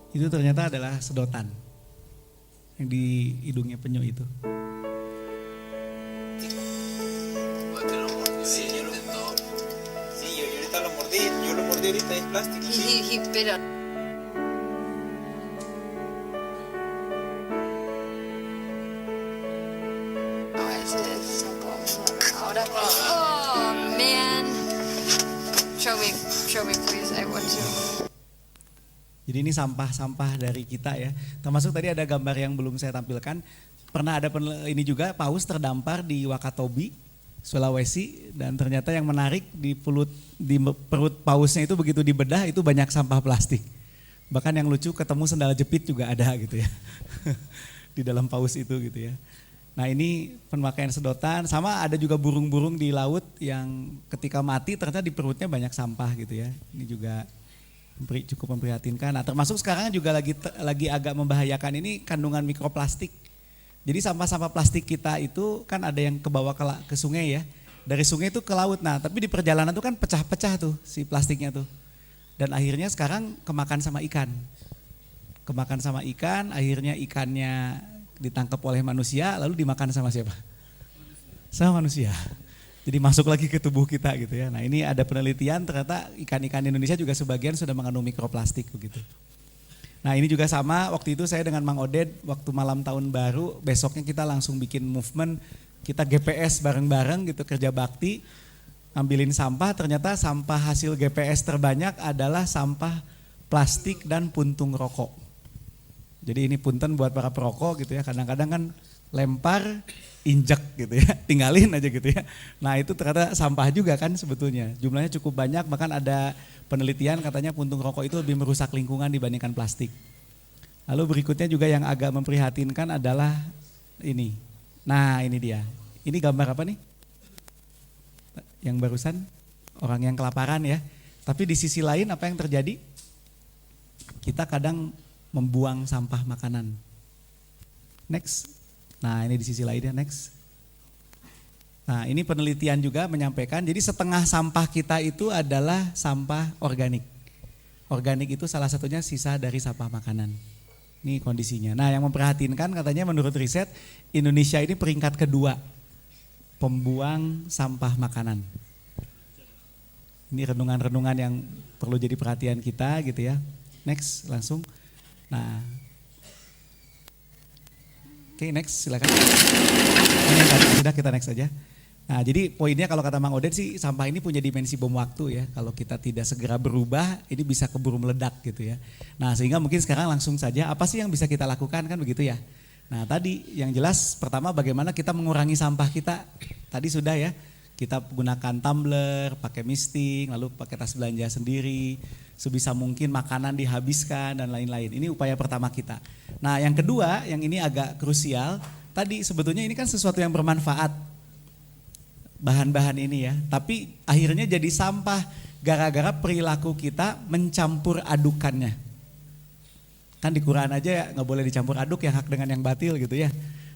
Itu ternyata adalah sedotan yang di hidungnya penyu itu. Oh man, show me please, I want to. Jadi ini sampah-sampah dari kita ya. Termasuk tadi ada gambar yang belum saya tampilkan. Pernah ada ini juga paus terdampar di Wakatobi, Sulawesi. Dan ternyata yang menarik di perut pausnya itu begitu dibedah itu banyak sampah plastik. Bahkan yang lucu ketemu sendal jepit juga ada gitu ya. Di dalam paus itu gitu ya. Nah ini pemakaian sedotan. Sama ada juga burung-burung di laut yang ketika mati ternyata di perutnya banyak sampah gitu ya. Ini juga cukup memprihatinkan. Nah, termasuk sekarang juga lagi agak membahayakan ini kandungan mikroplastik. Jadi sampah-sampah plastik kita itu kan ada yang kebawa ke sungai ya. Dari sungai itu ke laut. Nah, tapi di perjalanan itu kan pecah-pecah tuh si plastiknya tuh. Dan akhirnya sekarang kemakan sama ikan. Kemakan sama ikan, akhirnya ikannya ditangkap oleh manusia lalu dimakan sama siapa? Sama manusia. Jadi masuk lagi ke tubuh kita gitu ya. Nah ini ada penelitian ternyata ikan-ikan Indonesia juga sebagian sudah mengandung mikroplastik begitu. Nah ini juga sama waktu itu saya dengan Mang Oded waktu malam tahun baru besoknya kita langsung bikin movement. Kita GPS bareng-bareng gitu kerja bakti. Ambilin sampah ternyata sampah hasil GPS terbanyak adalah sampah plastik dan puntung rokok. Jadi ini punten buat para perokok gitu ya kadang-kadang kan lempar, injek gitu ya, tinggalin aja gitu ya. Nah itu ternyata sampah juga kan sebetulnya, jumlahnya cukup banyak, bahkan ada penelitian katanya puntung rokok itu lebih merusak lingkungan dibandingkan plastik. Lalu berikutnya juga yang agak memprihatinkan adalah ini. Nah ini dia, ini gambar apa nih? Yang barusan, orang yang kelaparan ya. Tapi di sisi lain apa yang terjadi? Kita kadang membuang sampah makanan. Next. Nah ini di sisi lainnya, next. Nah ini penelitian juga menyampaikan, jadi setengah sampah kita itu adalah sampah organik. Organik itu salah satunya sisa dari sampah makanan. Ini kondisinya. Nah yang memperhatinkan katanya menurut riset, Indonesia ini peringkat kedua pembuang sampah makanan. Ini renungan-renungan yang perlu jadi perhatian kita gitu ya. Next langsung. Nah, oke next silakan. Ini yang tadi sudah, kita next aja. Nah jadi poinnya kalau kata Mang Odet sih, sampah ini punya dimensi bom waktu ya. Kalau kita tidak segera berubah, ini bisa keburu meledak gitu ya. Nah sehingga mungkin sekarang langsung saja, apa sih yang bisa kita lakukan kan begitu ya. Nah tadi yang jelas pertama bagaimana kita mengurangi sampah kita. Tadi sudah ya, kita gunakan tumbler, pakai misting, lalu pakai tas belanja sendiri. Sebisa mungkin makanan dihabiskan dan lain-lain. Ini upaya pertama kita. Nah yang kedua, yang ini agak krusial. Tadi sebetulnya ini kan sesuatu yang bermanfaat. Bahan-bahan ini ya. Tapi akhirnya jadi sampah gara-gara perilaku kita mencampur adukannya. Kan di Quran aja ya gak boleh dicampur aduk yang hak dengan yang batil gitu ya.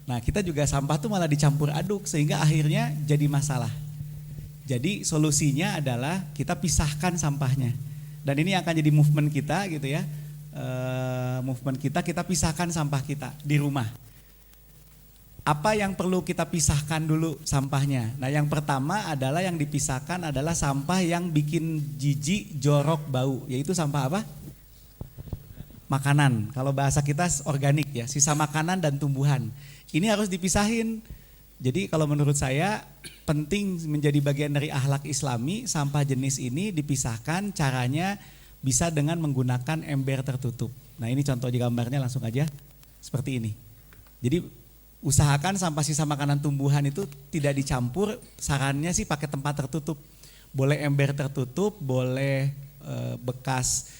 Nah kita juga sampah tuh malah dicampur aduk sehingga akhirnya jadi masalah. Jadi solusinya adalah kita pisahkan sampahnya. Dan ini akan jadi movement kita gitu ya. Movement kita pisahkan sampah kita di rumah. Apa yang perlu kita pisahkan dulu sampahnya? Nah yang pertama adalah yang dipisahkan adalah sampah yang bikin jijik, jorok, bau. Yaitu sampah apa? Makanan. Kalau bahasa kita organik ya, sisa makanan dan tumbuhan. Ini harus dipisahin. Jadi kalau menurut saya penting menjadi bagian dari akhlak Islami, sampah jenis ini dipisahkan, caranya bisa dengan menggunakan ember tertutup. Nah ini contoh di gambarnya langsung aja seperti ini. Jadi usahakan sampah sisa makanan tumbuhan itu tidak dicampur, sarannya sih pakai tempat tertutup. Boleh ember tertutup, boleh bekas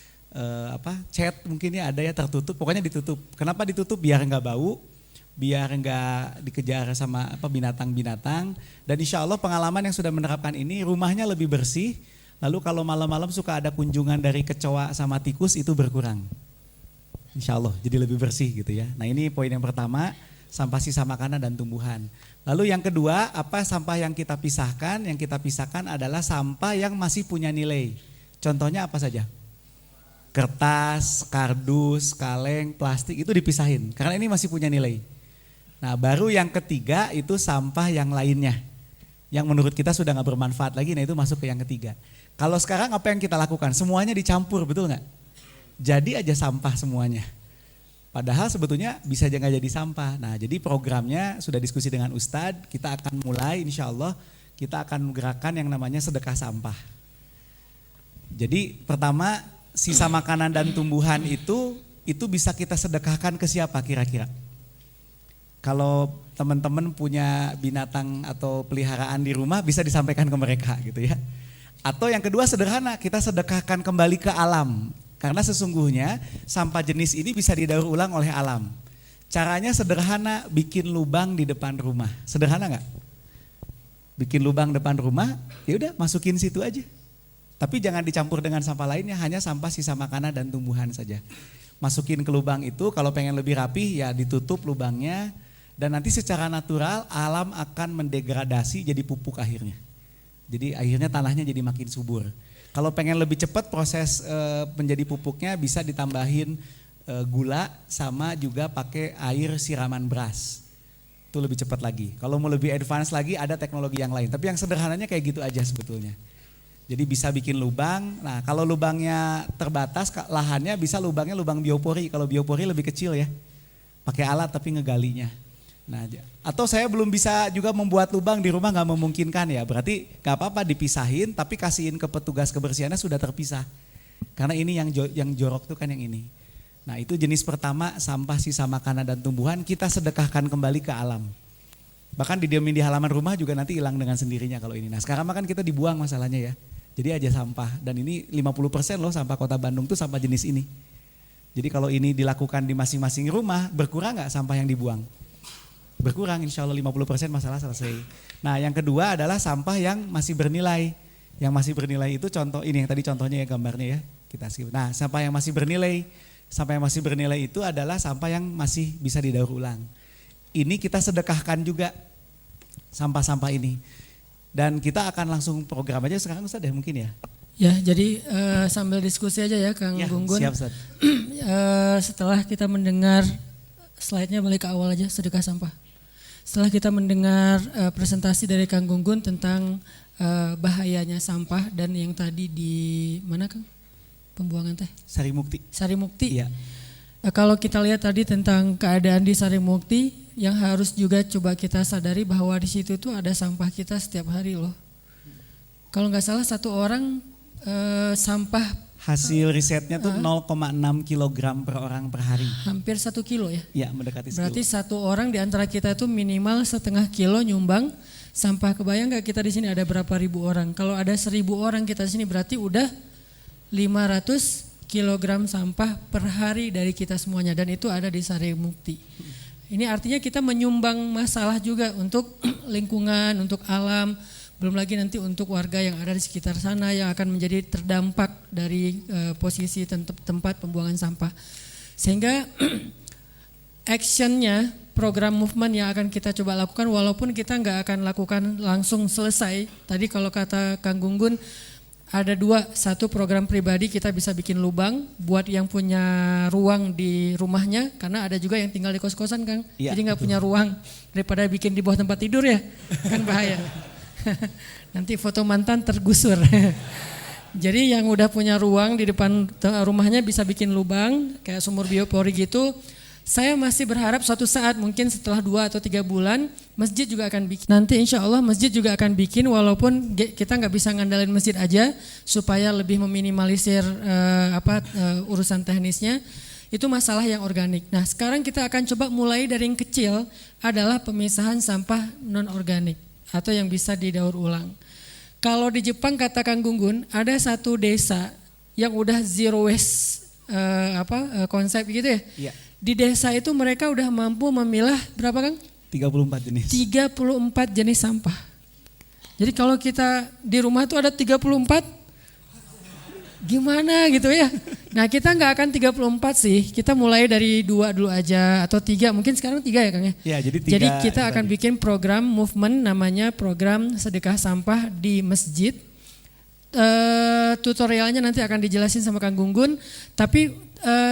cat mungkin ya ada ya tertutup, pokoknya ditutup. Kenapa ditutup? Biar nggak bau, biar nggak dikejar sama binatang-binatang. Dan insya Allah pengalaman yang sudah menerapkan ini rumahnya lebih bersih. Lalu kalau malam-malam suka ada kunjungan dari kecoa sama tikus itu berkurang. Insya Allah jadi lebih bersih gitu ya. Nah ini poin yang pertama, sampah sisa makanan dan tumbuhan. Lalu yang kedua, apa sampah yang kita pisahkan? Yang kita pisahkan adalah sampah yang masih punya nilai. Contohnya apa saja? Kertas, kardus, kaleng, plastik itu dipisahin karena ini masih punya nilai. Nah baru yang ketiga itu sampah yang lainnya yang menurut kita sudah gak bermanfaat lagi, nah itu masuk ke yang ketiga. Kalau sekarang apa yang kita lakukan? Semuanya dicampur, betul gak? Jadi aja sampah semuanya. Padahal sebetulnya bisa aja gak jadi sampah. Nah jadi programnya sudah diskusi dengan Ustadz, kita akan mulai insya Allah kita akan gerakan yang namanya sedekah sampah. Jadi pertama sisa makanan dan tumbuhan itu bisa kita sedekahkan ke siapa kira-kira? Kalau teman-teman punya binatang atau peliharaan di rumah bisa disampaikan ke mereka gitu ya. Atau yang kedua sederhana, kita sedekahkan kembali ke alam. Karena sesungguhnya sampah jenis ini bisa didaur ulang oleh alam. Caranya sederhana, bikin lubang di depan rumah. Sederhana nggak? Bikin lubang depan rumah, ya udah masukin situ aja. Tapi jangan dicampur dengan sampah lainnya, hanya sampah sisa makanan dan tumbuhan saja. Masukin ke lubang itu, kalau pengen lebih rapi ya ditutup lubangnya. Dan nanti secara natural alam akan mendegradasi jadi pupuk akhirnya. Jadi akhirnya tanahnya jadi makin subur. Kalau pengen lebih cepat proses menjadi pupuknya bisa ditambahin gula sama juga pakai air siraman beras. Itu lebih cepat lagi. Kalau mau lebih advance lagi ada teknologi yang lain. Tapi yang sederhananya kayak gitu aja sebetulnya. Jadi bisa bikin lubang. Nah kalau lubangnya terbatas lahannya bisa lubangnya lubang biopori. Kalau biopori lebih kecil ya. Pakai alat tapi ngegalinya. Nah, atau saya belum bisa juga membuat lubang di rumah nggak memungkinkan ya. Berarti nggak apa-apa dipisahin tapi kasihin ke petugas kebersihannya sudah terpisah. Karena ini yang jorok tuh kan yang ini. Nah itu jenis pertama sampah sisa makanan dan tumbuhan kita sedekahkan kembali ke alam. Bahkan didiemin di halaman rumah juga nanti hilang dengan sendirinya kalau ini. Nah sekarang makan kita dibuang masalahnya ya. Jadi aja sampah dan ini 50% loh sampah kota Bandung tuh sampah jenis ini. Jadi kalau ini dilakukan di masing-masing rumah berkurang nggak sampah yang dibuang? Berkurang insya Allah 50% masalah selesai. Nah yang kedua adalah sampah yang masih bernilai. Yang masih bernilai itu contoh ini yang tadi contohnya ya gambarnya ya. Kita skip. Nah sampah yang masih bernilai Sampah yang masih bernilai itu adalah sampah yang masih bisa didaur ulang. Ini kita sedekahkan juga sampah-sampah ini. Dan kita akan langsung program aja sekarang Ustaz ya mungkin ya. Ya, jadi sambil diskusi aja ya Kang Gunggun. Siap Ustaz. Setelah kita mendengar slide-nya balik ke awal aja, sedekah sampah. Setelah kita mendengar presentasi dari Kang Gunggun tentang bahayanya sampah dan yang tadi di mana Kang? Pembuangan teh? Sari Mukti. Iya. Kalau kita lihat tadi tentang keadaan di Sari Mukti, yang harus juga coba kita sadari bahwa di situ tuh ada sampah kita setiap hari loh. Kalau nggak salah satu orang sampah hasil risetnya tuh 0,6 kilogram per orang per hari. Hampir 1 kilo ya? Iya, mendekati 1 Berarti satu orang di antara kita itu minimal setengah kilo nyumbang sampah. Kebayang nggak kita di sini ada berapa ribu orang? Kalau ada 1.000 orang kita di sini berarti udah 500 kilogram sampah per hari dari kita semuanya, dan itu ada di Sari Mukti. Ini artinya kita menyumbang masalah juga untuk lingkungan, untuk alam, belum lagi nanti untuk warga yang ada di sekitar sana yang akan menjadi terdampak dari posisi tempat pembuangan sampah. Sehingga actionnya, program movement yang akan kita coba lakukan, walaupun kita nggak akan lakukan langsung selesai. Tadi kalau kata Kang Gunggun, ada 2, satu program pribadi kita bisa bikin lubang buat yang punya ruang di rumahnya, karena ada juga yang tinggal di kos-kosan Kang, jadi nggak punya ruang, daripada bikin di bawah tempat tidur ya, kan bahaya. Nanti foto mantan tergusur. Jadi yang udah punya ruang di depan rumahnya bisa bikin lubang kayak sumur biopori gitu. Saya masih berharap suatu saat mungkin setelah 2 atau 3 bulan masjid juga akan bikin. Nanti insya Allah masjid juga akan bikin, walaupun kita nggak bisa ngandalin masjid aja supaya lebih meminimalisir urusan teknisnya. Itu masalah yang organik. Nah sekarang kita akan coba mulai dari yang kecil adalah pemisahan sampah non organik atau yang bisa didaur ulang. Kalau di Jepang kata Kang Gunggun ada satu desa yang udah zero waste konsep gitu ya. Iya. Di desa itu mereka udah mampu memilah berapa Kang? 34 jenis. 34 jenis sampah. Jadi kalau kita di rumah tuh ada 34, gimana gitu ya. Nah kita nggak akan 34 sih, kita mulai dari 2 dulu aja atau 3, mungkin sekarang 3 ya Kang ya? Ya jadi 3. Jadi kita akan bikin program movement namanya program sedekah sampah di masjid. Tutorialnya nanti akan dijelasin sama Kang Gunggun, tapi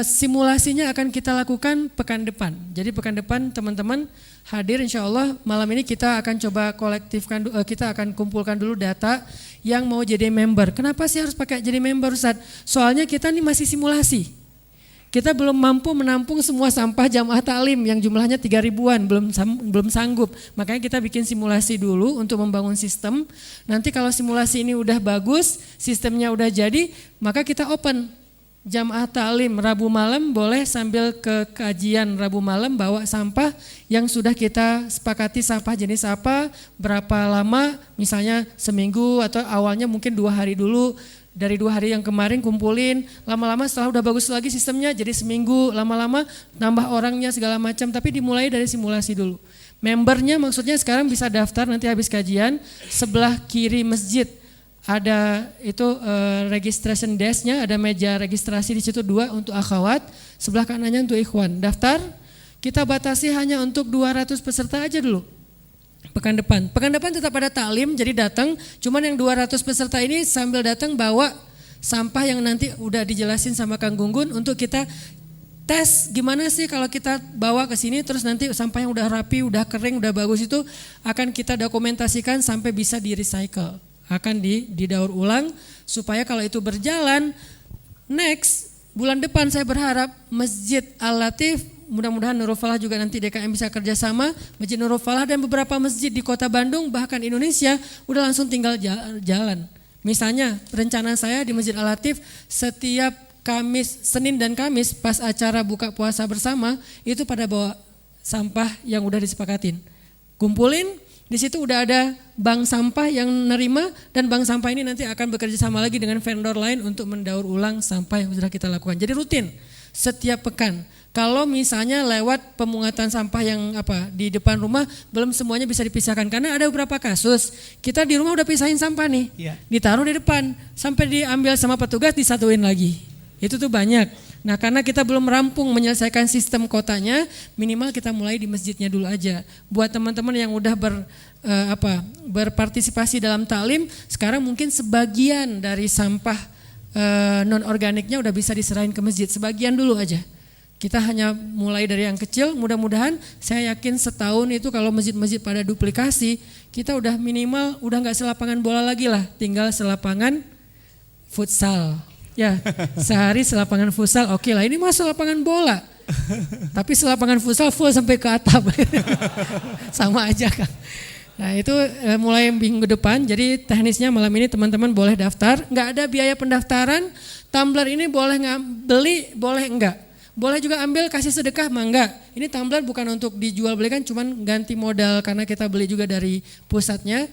simulasinya akan kita lakukan pekan depan. Jadi pekan depan teman-teman hadir insya Allah. Malam ini kita akan coba kolektifkan, kita akan kumpulkan dulu data yang mau jadi member. Kenapa sih harus pakai jadi member Ustaz? Soalnya kita ini masih simulasi. Kita belum mampu menampung semua sampah jamaah taklim yang jumlahnya 3.000-an, belum sanggup. Makanya kita bikin simulasi dulu untuk membangun sistem. Nanti kalau simulasi ini udah bagus, sistemnya udah jadi, maka kita open. Jamaah taklim Rabu malam boleh sambil ke kajian Rabu malam bawa sampah yang sudah kita sepakati sampah jenis apa, berapa lama, misalnya seminggu atau awalnya mungkin 2 hari dulu. Dari 2 hari yang kemarin kumpulin, lama-lama setelah udah bagus lagi sistemnya jadi seminggu, lama-lama nambah orangnya segala macam, tapi dimulai dari simulasi dulu. Membernya maksudnya sekarang bisa daftar nanti habis kajian, sebelah kiri masjid ada itu registration desk-nya, ada meja registrasi di situ 2 untuk akhwat, sebelah kanannya untuk ikhwan. Daftar, kita batasi hanya untuk 200 peserta aja dulu. Pekan depan tetap ada taklim, jadi datang, cuman yang 200 peserta ini sambil datang bawa sampah yang nanti udah dijelasin sama Kang Gunggun untuk kita tes gimana sih kalau kita bawa ke sini terus nanti sampah yang udah rapi, udah kering, udah bagus itu akan kita dokumentasikan sampai bisa di recycle, akan didaur ulang supaya kalau itu berjalan next bulan depan saya berharap Masjid Al-Latif, mudah-mudahan Nurul Falah juga nanti DKM bisa kerjasama, Masjid Nurul Falah dan beberapa masjid di kota Bandung bahkan Indonesia udah langsung tinggal jalan. Misalnya rencana saya di Masjid Al-Latif setiap Senin dan Kamis pas acara buka puasa bersama itu pada bawa sampah yang udah disepakatin. Kumpulin, di situ udah ada bank sampah yang nerima dan bank sampah ini nanti akan bekerja sama lagi dengan vendor lain untuk mendaur ulang sampah yang sudah kita lakukan. Jadi rutin setiap pekan. Kalau misalnya lewat pemungatan sampah yang di depan rumah belum semuanya bisa dipisahkan karena ada beberapa kasus kita di rumah udah pisahin sampah nih, ditaruh di depan sampai diambil sama petugas disatuin lagi. Itu tuh banyak. Nah, karena kita belum rampung menyelesaikan sistem kotanya, minimal kita mulai di masjidnya dulu aja. Buat teman-teman yang udah berpartisipasi dalam taklim, sekarang mungkin sebagian dari sampah non organiknya udah bisa diserahin ke masjid, sebagian dulu aja. Kita hanya mulai dari yang kecil, mudah-mudahan saya yakin setahun itu kalau masjid-masjid pada duplikasi, kita udah minimal udah nggak selapangan bola lagi lah, tinggal selapangan futsal. Ya, sehari selapangan futsal, oke lah, ini masuk lapangan bola. Tapi selapangan futsal full sampai ke atap. Sama aja kan. Nah itu mulai minggu depan, jadi teknisnya malam ini teman-teman boleh daftar, nggak ada biaya pendaftaran, tumbler ini boleh beli, boleh enggak. Boleh juga ambil kasih sedekah, mah enggak. Ini tumbler bukan untuk dijual belikan, cuman ganti modal karena kita beli juga dari pusatnya.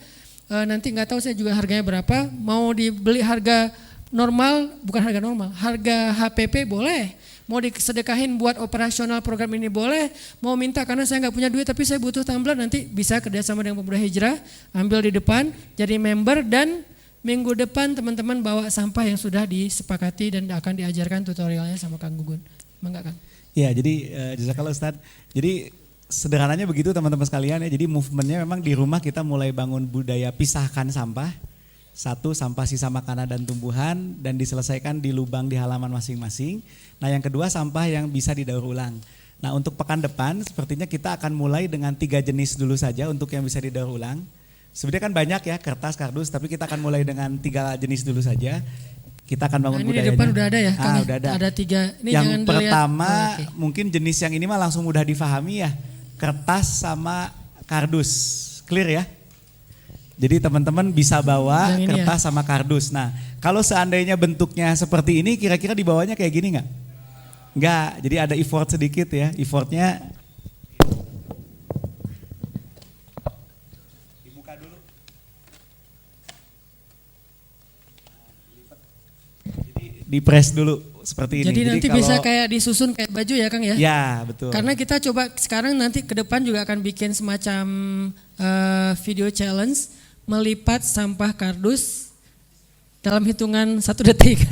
Nanti nggak tahu saya juga harganya berapa, mau dibeli harga normal, bukan harga normal, harga HPP boleh. Mau disedekahin buat operasional program ini boleh. Mau minta karena saya nggak punya duit tapi saya butuh tumbler, nanti bisa kerjasama dengan Pemuda Hijrah, ambil di depan, jadi member, dan minggu depan teman-teman bawa sampah yang sudah disepakati dan akan diajarkan tutorialnya sama Kang Gugun. Enggak Kang? Ya, jadi jazakallah Ustadz. Jadi sederhananya begitu teman-teman sekalian ya. Jadi movementnya memang di rumah kita mulai bangun budaya pisahkan sampah. Satu, sampah sisa makanan dan tumbuhan dan diselesaikan di lubang di halaman masing-masing. Nah yang kedua, sampah yang bisa didaur ulang. Nah untuk pekan depan sepertinya kita akan mulai dengan 3 jenis dulu saja untuk yang bisa didaur ulang. Sebenarnya kan banyak ya, kertas, kardus, tapi kita akan mulai dengan 3 jenis dulu saja. Kita akan bangun budayanya. Ini di depan udah ada ya Kang? Udah ada. Ada 3. Ini yang jangan pertama dilihat. mungkin jenis yang ini mah langsung mudah difahami ya. Kertas sama kardus. Clear ya? Jadi teman-teman bisa bawa kertas sama kardus. Nah kalau seandainya bentuknya seperti ini, kira-kira dibawanya kayak gini nggak? Nggak, jadi ada effort sedikit ya. Effortnya dibuka dulu. Jadi di-press dulu seperti ini. Jadi nanti kalau bisa kayak disusun kayak baju ya Kang ya? Ya betul. Karena kita coba sekarang nanti ke depan juga akan bikin semacam video challenge. Melipat sampah kardus dalam hitungan 1 detik.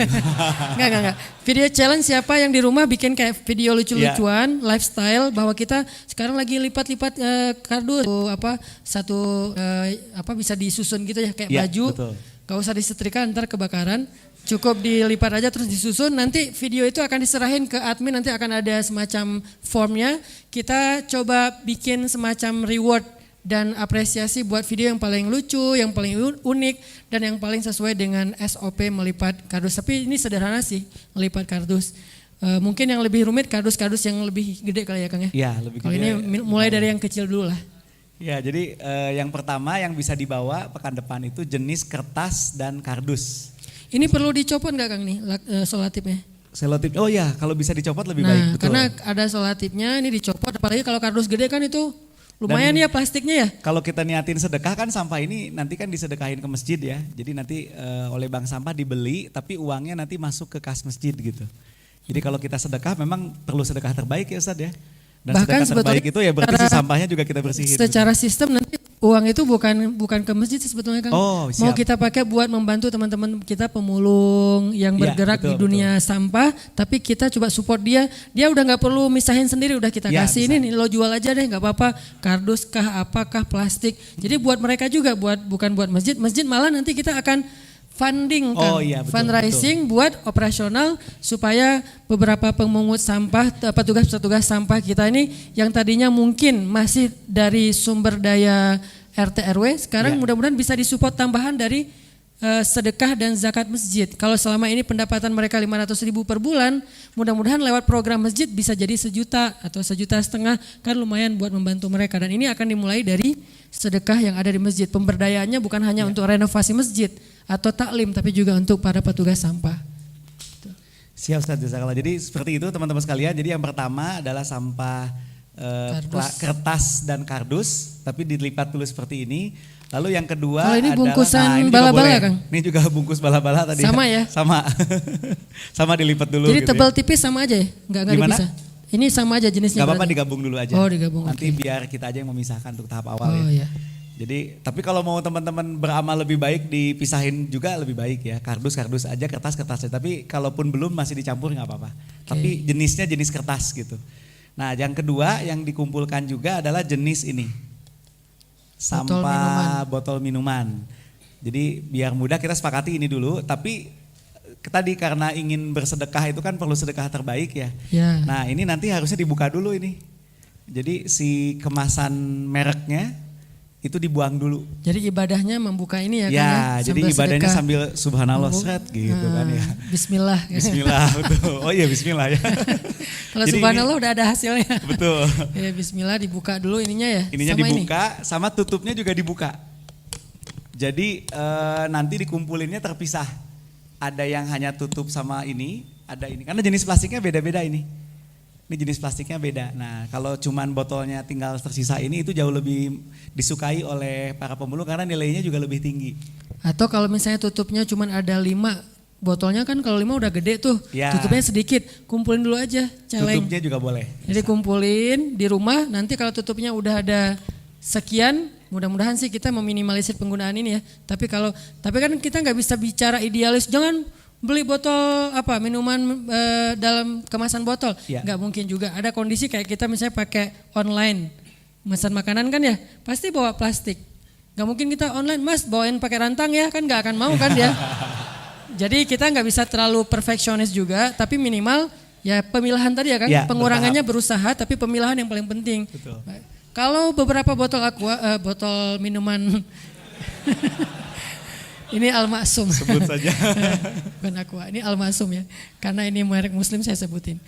Enggak. Video challenge siapa yang di rumah bikin kayak video lucu-lucuan, lifestyle, bahwa kita sekarang lagi lipat-lipat kardus bisa disusun gitu ya kayak baju. Betul. Gak usah disetrika ntar kebakaran. Cukup dilipat aja terus disusun. Nanti video itu akan diserahin ke admin, nanti akan ada semacam formnya. Kita coba bikin semacam reward dan apresiasi buat video yang paling lucu, yang paling unik, dan yang paling sesuai dengan SOP melipat kardus. Tapi ini sederhana sih, melipat kardus. Mungkin yang lebih rumit kardus-kardus yang lebih gede kali ya Kang ya? Iya, lebih gede. Kalau ini mulai dari yang kecil dulu lah. Ya, jadi yang pertama yang bisa dibawa pekan depan itu jenis kertas dan kardus. Ini perlu dicopot nggak Kang nih solatipnya? Selotip, oh ya kalau bisa dicopot lebih baik. Betul. Karena ada solatipnya, ini dicopot, apalagi kalau kardus gede kan itu lumayan ya plastiknya ya. Kalau kita niatin sedekah kan sampah ini nanti kan disedekahin ke masjid ya. Jadi nanti oleh bank sampah dibeli tapi uangnya nanti masuk ke kas masjid gitu. Jadi kalau kita sedekah memang perlu sedekah terbaik ya Ustaz ya. Dan bahkan sedekah terbaik itu ya berarti si sampahnya juga kita bersihin. Secara sistem nanti uang itu bukan ke masjid sebetulnya Kang. Mau kita pakai buat membantu teman-teman kita pemulung yang bergerak di dunia sampah, tapi kita coba support dia udah nggak perlu misahin sendiri, udah kita kasih ini lo jual aja deh nggak apa-apa, kardus kah apakah plastik. Jadi buat mereka juga bukan buat masjid malah nanti kita akan funding kan, fundraising buat operasional supaya beberapa pemungut sampah, petugas-petugas sampah kita ini yang tadinya mungkin masih dari sumber daya RT RW, sekarang mudah-mudahan bisa disupport tambahan dari sedekah dan zakat masjid. Kalau selama ini pendapatan mereka 500.000 per bulan, mudah-mudahan lewat program masjid bisa jadi 1 juta atau 1,5 juta, kan lumayan buat membantu mereka. Dan ini akan dimulai dari sedekah yang ada di masjid. Pemberdayaannya bukan hanya untuk renovasi masjid atau taklim, tapi juga untuk para petugas sampah. Siap Ustaz, jazakallah. Jadi seperti itu teman-teman sekalian. Jadi yang pertama adalah sampah kertas dan kardus, tapi dilipat dulu seperti ini. Lalu yang kedua ini adalah bungkusan bala-bala Kang. Ini juga bungkus bala-bala tadi. Sama ya? Sama. Sama dilipat dulu. Jadi gitu tebal tipis sama aja ya? Enggak bisa. Ini sama aja jenisnya. Enggak apa-apa digabung dulu aja. Oh, digabung. Nanti biar kita aja yang memisahkan untuk tahap awal ya. Iya. Jadi tapi kalau mau teman-teman beramal lebih baik dipisahin juga lebih baik ya. Kardus aja, kertas aja. Tapi kalaupun belum masih dicampur nggak apa-apa. Tapi jenisnya jenis kertas gitu. Nah yang kedua yang dikumpulkan juga adalah jenis ini. Sampah botol minuman. Jadi biar mudah kita sepakati ini dulu. Tapi tadi karena ingin bersedekah itu kan perlu sedekah terbaik ya. Nah ini nanti harusnya dibuka dulu ini. Jadi si kemasan mereknya itu dibuang dulu. Jadi ibadahnya membuka ini ya kan ya? Jadi ibadahnya sedekah. Sambil subhanallah seret gitu kan ya. Bismillah. Bismillah betul. Oh iya bismillah ya. Kalau subhanallah udah ada hasilnya. Betul. Ya bismillah dibuka dulu ininya ya. Ininya sama dibuka sama tutupnya juga dibuka. Jadi nanti dikumpulinnya terpisah. Ada yang hanya tutup sama ini, ada ini. Karena jenis plastiknya beda-beda ini. Ini jenis plastiknya beda. Nah kalau cuman botolnya tinggal tersisa ini itu jauh lebih disukai oleh para pemulung karena nilainya juga lebih tinggi. Atau kalau misalnya tutupnya cuman ada 5, botolnya kan kalau 5 udah gede tuh, tutupnya sedikit, kumpulin dulu aja, celeng. Tutupnya juga boleh. Jadi kumpulin di rumah, nanti kalau tutupnya udah ada sekian, mudah-mudahan sih kita meminimalisir penggunaan ini ya. Tapi kan kita nggak bisa bicara idealis, jangan beli botol minuman dalam kemasan botol, nggak mungkin juga. Ada kondisi kayak kita misalnya pakai online, pesan makanan kan ya, pasti bawa plastik. Nggak mungkin kita online, Mas bawain pakai rantang ya, kan nggak akan mau kan dia. Jadi kita nggak bisa terlalu perfeksionis juga, tapi minimal ya pemilahan tadi ya kan, pengurangannya berusaha, tapi pemilahan yang paling penting. Betul. Kalau beberapa botol aqua, botol minuman ini Al-Maksum. Sebut saja. Bukan aqua, ini Al-Maksum ya. Karena ini merek muslim saya sebutin.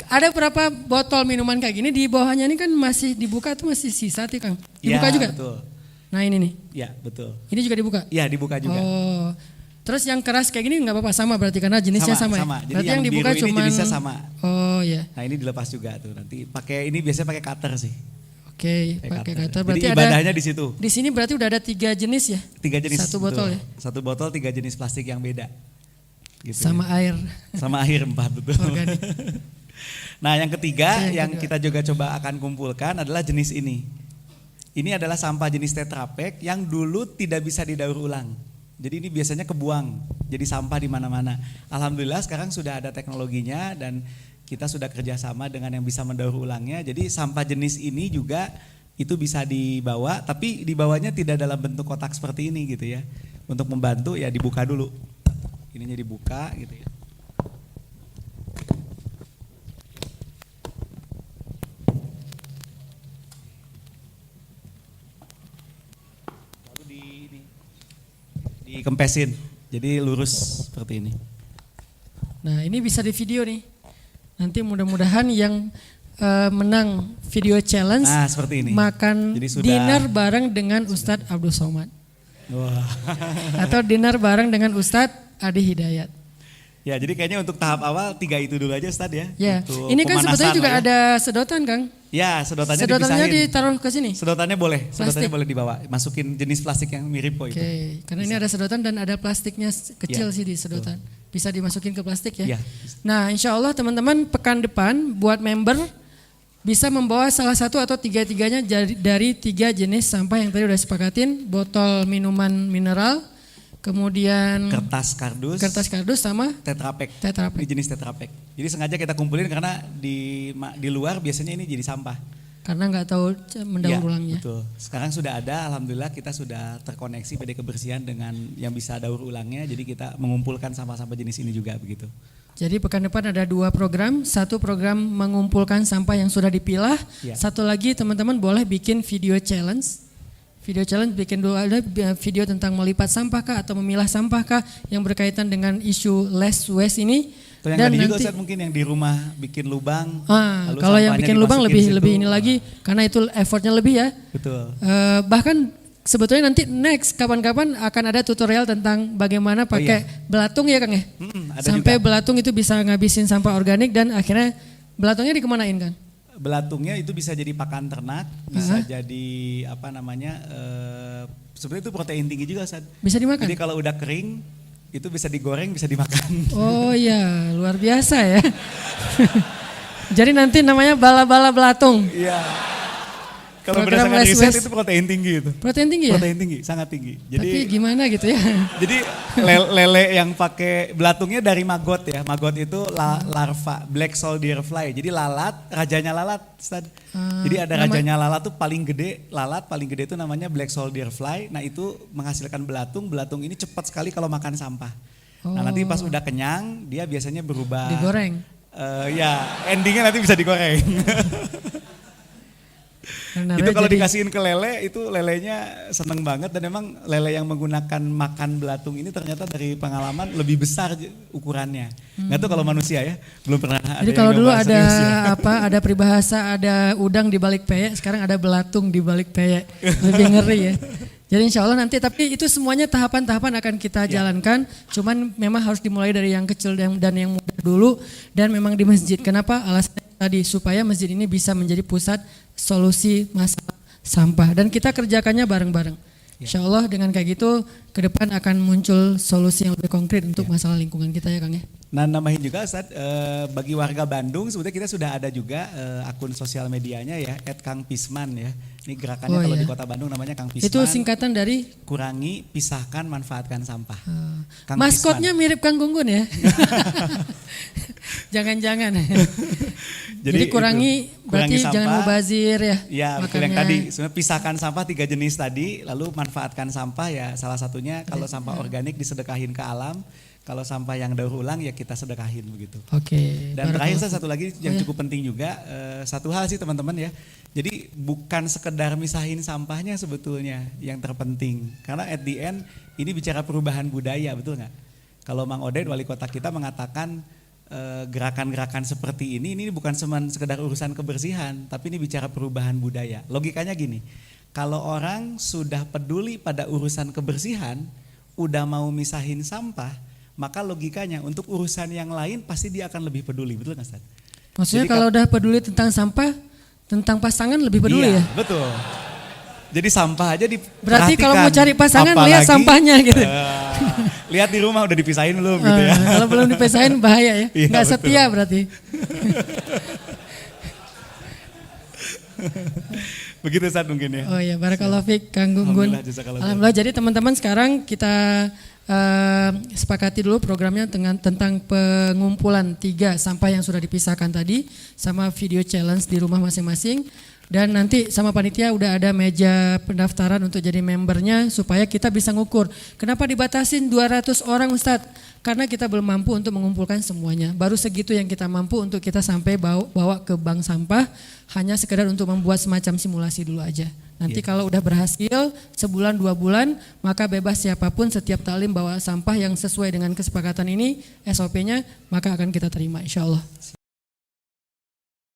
Ada berapa botol minuman kayak gini, di bawahnya ini kan masih dibuka tuh masih sisa tuh Kang. Dibuka juga? Betul. Nah ini nih. Iya betul. Ini juga dibuka? Iya dibuka juga. Oh. Terus yang keras kayak gini nggak apa-apa sama berarti karena jenisnya sama ya? Jadi berarti yang dibuka biru ini cuman jenisnya sama. Oh ya. Nah ini dilepas juga tuh nanti pakai ini biasanya pakai cutter sih. Oke, pakai cutter. Berarti jadi ibadahnya di situ. Di sini berarti udah ada 3 jenis ya? 3 jenis. Satu botol ya? Satu botol 3 jenis plastik yang beda. Gitu sama ya. air. Sama air 4 betul. Organik. Nah yang ketiga yang kita juga coba akan kumpulkan adalah jenis ini. Ini adalah sampah jenis Tetra Pak yang dulu tidak bisa didaur ulang. Jadi ini biasanya kebuang, jadi sampah di mana-mana. Alhamdulillah sekarang sudah ada teknologinya dan kita sudah kerjasama dengan yang bisa mendaur ulangnya. Jadi sampah jenis ini juga itu bisa dibawa, tapi dibawanya tidak dalam bentuk kotak seperti ini gitu ya. Untuk membantu ya dibuka dulu. Ininya dibuka gitu ya. Dikempesin, jadi lurus seperti ini. Nah ini bisa di video nih. Nanti mudah-mudahan yang menang video challenge seperti ini. Makan dinner bareng dengan Ustadz Abdul Somad. Wah. Atau dinner bareng dengan Ustadz Adi Hidayat. Ya jadi kayaknya untuk tahap awal 3 itu dulu aja Ustadz ya. Ya. Ini kan sebetulnya juga ada sedotan Kang. Ya sedotannya sedotannya dipisahin. ditaruh ke sini. Sedotannya boleh dibawa. Masukin jenis plastik yang mirip kok itu. Oke, karena ini ada sedotan dan ada plastiknya kecil sih di sedotan. Bisa dimasukin ke plastik ya. Nah insya Allah teman-teman pekan depan buat member bisa membawa salah satu atau 3-tiganya dari 3 jenis sampah yang tadi udah sepakatin. Botol minuman mineral, kemudian kertas kardus sama Tetra Pak. Ini jenis Tetra Pak. Jadi sengaja kita kumpulin karena di luar biasanya ini jadi sampah. Karena nggak tahu mendaur ulangnya. Betul. Sekarang sudah ada, alhamdulillah kita sudah terkoneksi PD Kebersihan dengan yang bisa daur ulangnya. Jadi kita mengumpulkan sampah-sampah jenis ini juga begitu. Jadi pekan depan ada 2 program. Satu program mengumpulkan sampah yang sudah dipilah. Satu lagi teman-teman boleh bikin video challenge. Video challenge bikin dulu ada video tentang melipat sampah kah atau memilah sampah kah yang berkaitan dengan isu less waste ini. Atau yang tadi juga Ustaz mungkin yang di rumah bikin lubang. Kalau yang bikin lubang lebih ini lagi karena itu effortnya lebih ya. Betul. Bahkan sebetulnya nanti next kapan-kapan akan ada tutorial tentang bagaimana pakai belatung ya Kang ya. Sampai juga. Belatung itu bisa ngabisin sampah organik dan akhirnya belatungnya dikemanain Kang? Belatungnya itu bisa jadi pakan ternak, bisa jadi sebenarnya itu protein tinggi juga Ustaz. Bisa dimakan? Jadi kalau udah kering itu bisa digoreng, bisa dimakan. Oh iya, luar biasa ya. Jadi nanti namanya bala-bala belatung. Iya. Kalau Program berdasarkan Less riset Waste. itu protein tinggi itu. Protein tinggi ya? Protein tinggi, sangat tinggi. Tapi gimana gitu ya? Jadi lele yang pakai belatungnya dari maggot ya. Maggot itu larva black soldier fly. Jadi lalat, rajanya lalat. Ustaz. Jadi ada rajanya lalat tuh paling gede, lalat paling gede itu namanya black soldier fly. Nah itu menghasilkan belatung. Belatung ini cepat sekali kalau makan sampah. Nah nanti pas udah kenyang dia biasanya berubah. Digoreng. Ya endingnya nanti bisa digoreng. Itu kalau dikasihin ke lele itu lelenya seneng banget dan memang lele yang menggunakan makan belatung ini ternyata dari pengalaman lebih besar ukurannya. Nggak tahu kalau manusia ya belum pernah ada. Jadi yang kalau dulu nyoba ada serius ya. ada peribahasa ada udang di balik peyek, sekarang ada belatung di balik peyek. Lebih ngeri ya. Jadi insya Allah nanti, tapi itu semuanya tahapan-tahapan akan kita jalankan. Cuman memang harus dimulai dari yang kecil dan yang muda dulu. Dan memang di masjid. Kenapa? Alasannya tadi supaya masjid ini bisa menjadi pusat solusi masalah sampah. Dan kita kerjakannya bareng-bareng. Insya Allah dengan kayak gitu ke depan akan muncul solusi yang lebih konkret untuk masalah lingkungan kita ya Kang ya. Nah nambahin juga Ustaz, bagi warga Bandung sebetulnya kita sudah ada juga akun sosial medianya ya @kangpisman ya. Ini gerakannya kalau di Kota Bandung namanya Kang Pisman. Itu singkatan dari? Kurangi, pisahkan, manfaatkan sampah. Kang Maskotnya Pisman. mirip Kang Gunggun ya? Jangan-jangan. Jadi kurangi berarti sampah, jangan mubazir ya. Ya betul yang makannya. tadi, sebenarnya pisahkan sampah 3 jenis tadi, lalu manfaatkan sampah ya salah satunya kalau sampah organik disedekahin ke alam. Kalau sampah yang daur ulang ya kita sedekahin begitu. Oke. Dan terakhir saya satu lagi yang cukup penting juga, satu hal sih teman-teman ya. Jadi bukan sekedar misahin sampahnya sebetulnya yang terpenting. Karena at the end ini bicara perubahan budaya, betul nggak? Kalau Mang Odet wali kota kita mengatakan gerakan-gerakan seperti ini bukan cuma sekedar urusan kebersihan, tapi ini bicara perubahan budaya. Logikanya gini, kalau orang sudah peduli pada urusan kebersihan, udah mau misahin sampah, maka logikanya untuk urusan yang lain pasti dia akan lebih peduli, betul nggak Ustaz? Maksudnya Jadi kalau udah peduli tentang sampah, tentang pasangan lebih peduli iya, ya? Betul. Jadi sampah aja diperhatikan. Berarti kalau mau cari pasangan Apalagi, lihat sampahnya gitu. Lihat di rumah udah dipisahin belum gitu ya. Kalau belum dipisahin bahaya ya, Iya, nggak betul. setia berarti. Begitu Ustaz mungkin ya. Oh iya, barakallahu fiik Kang Gunggun. Alhamdulillah, jazakallah khair. Alhamdulillah. Jadi teman-teman sekarang kita sepakati dulu programnya tentang pengumpulan 3 sampah yang sudah dipisahkan tadi sama video challenge di rumah masing-masing. Dan nanti sama panitia udah ada meja pendaftaran untuk jadi membernya supaya kita bisa ngukur. Kenapa dibatasin 200 orang Ustadz? Karena kita belum mampu untuk mengumpulkan semuanya. Baru segitu yang kita mampu untuk kita sampai bawa ke bank sampah. Hanya sekedar untuk membuat semacam simulasi dulu aja. Nanti kalau udah berhasil sebulan 2 bulan maka bebas siapapun setiap taklim bawa sampah yang sesuai dengan kesepakatan ini SOP-nya maka akan kita terima insya Allah.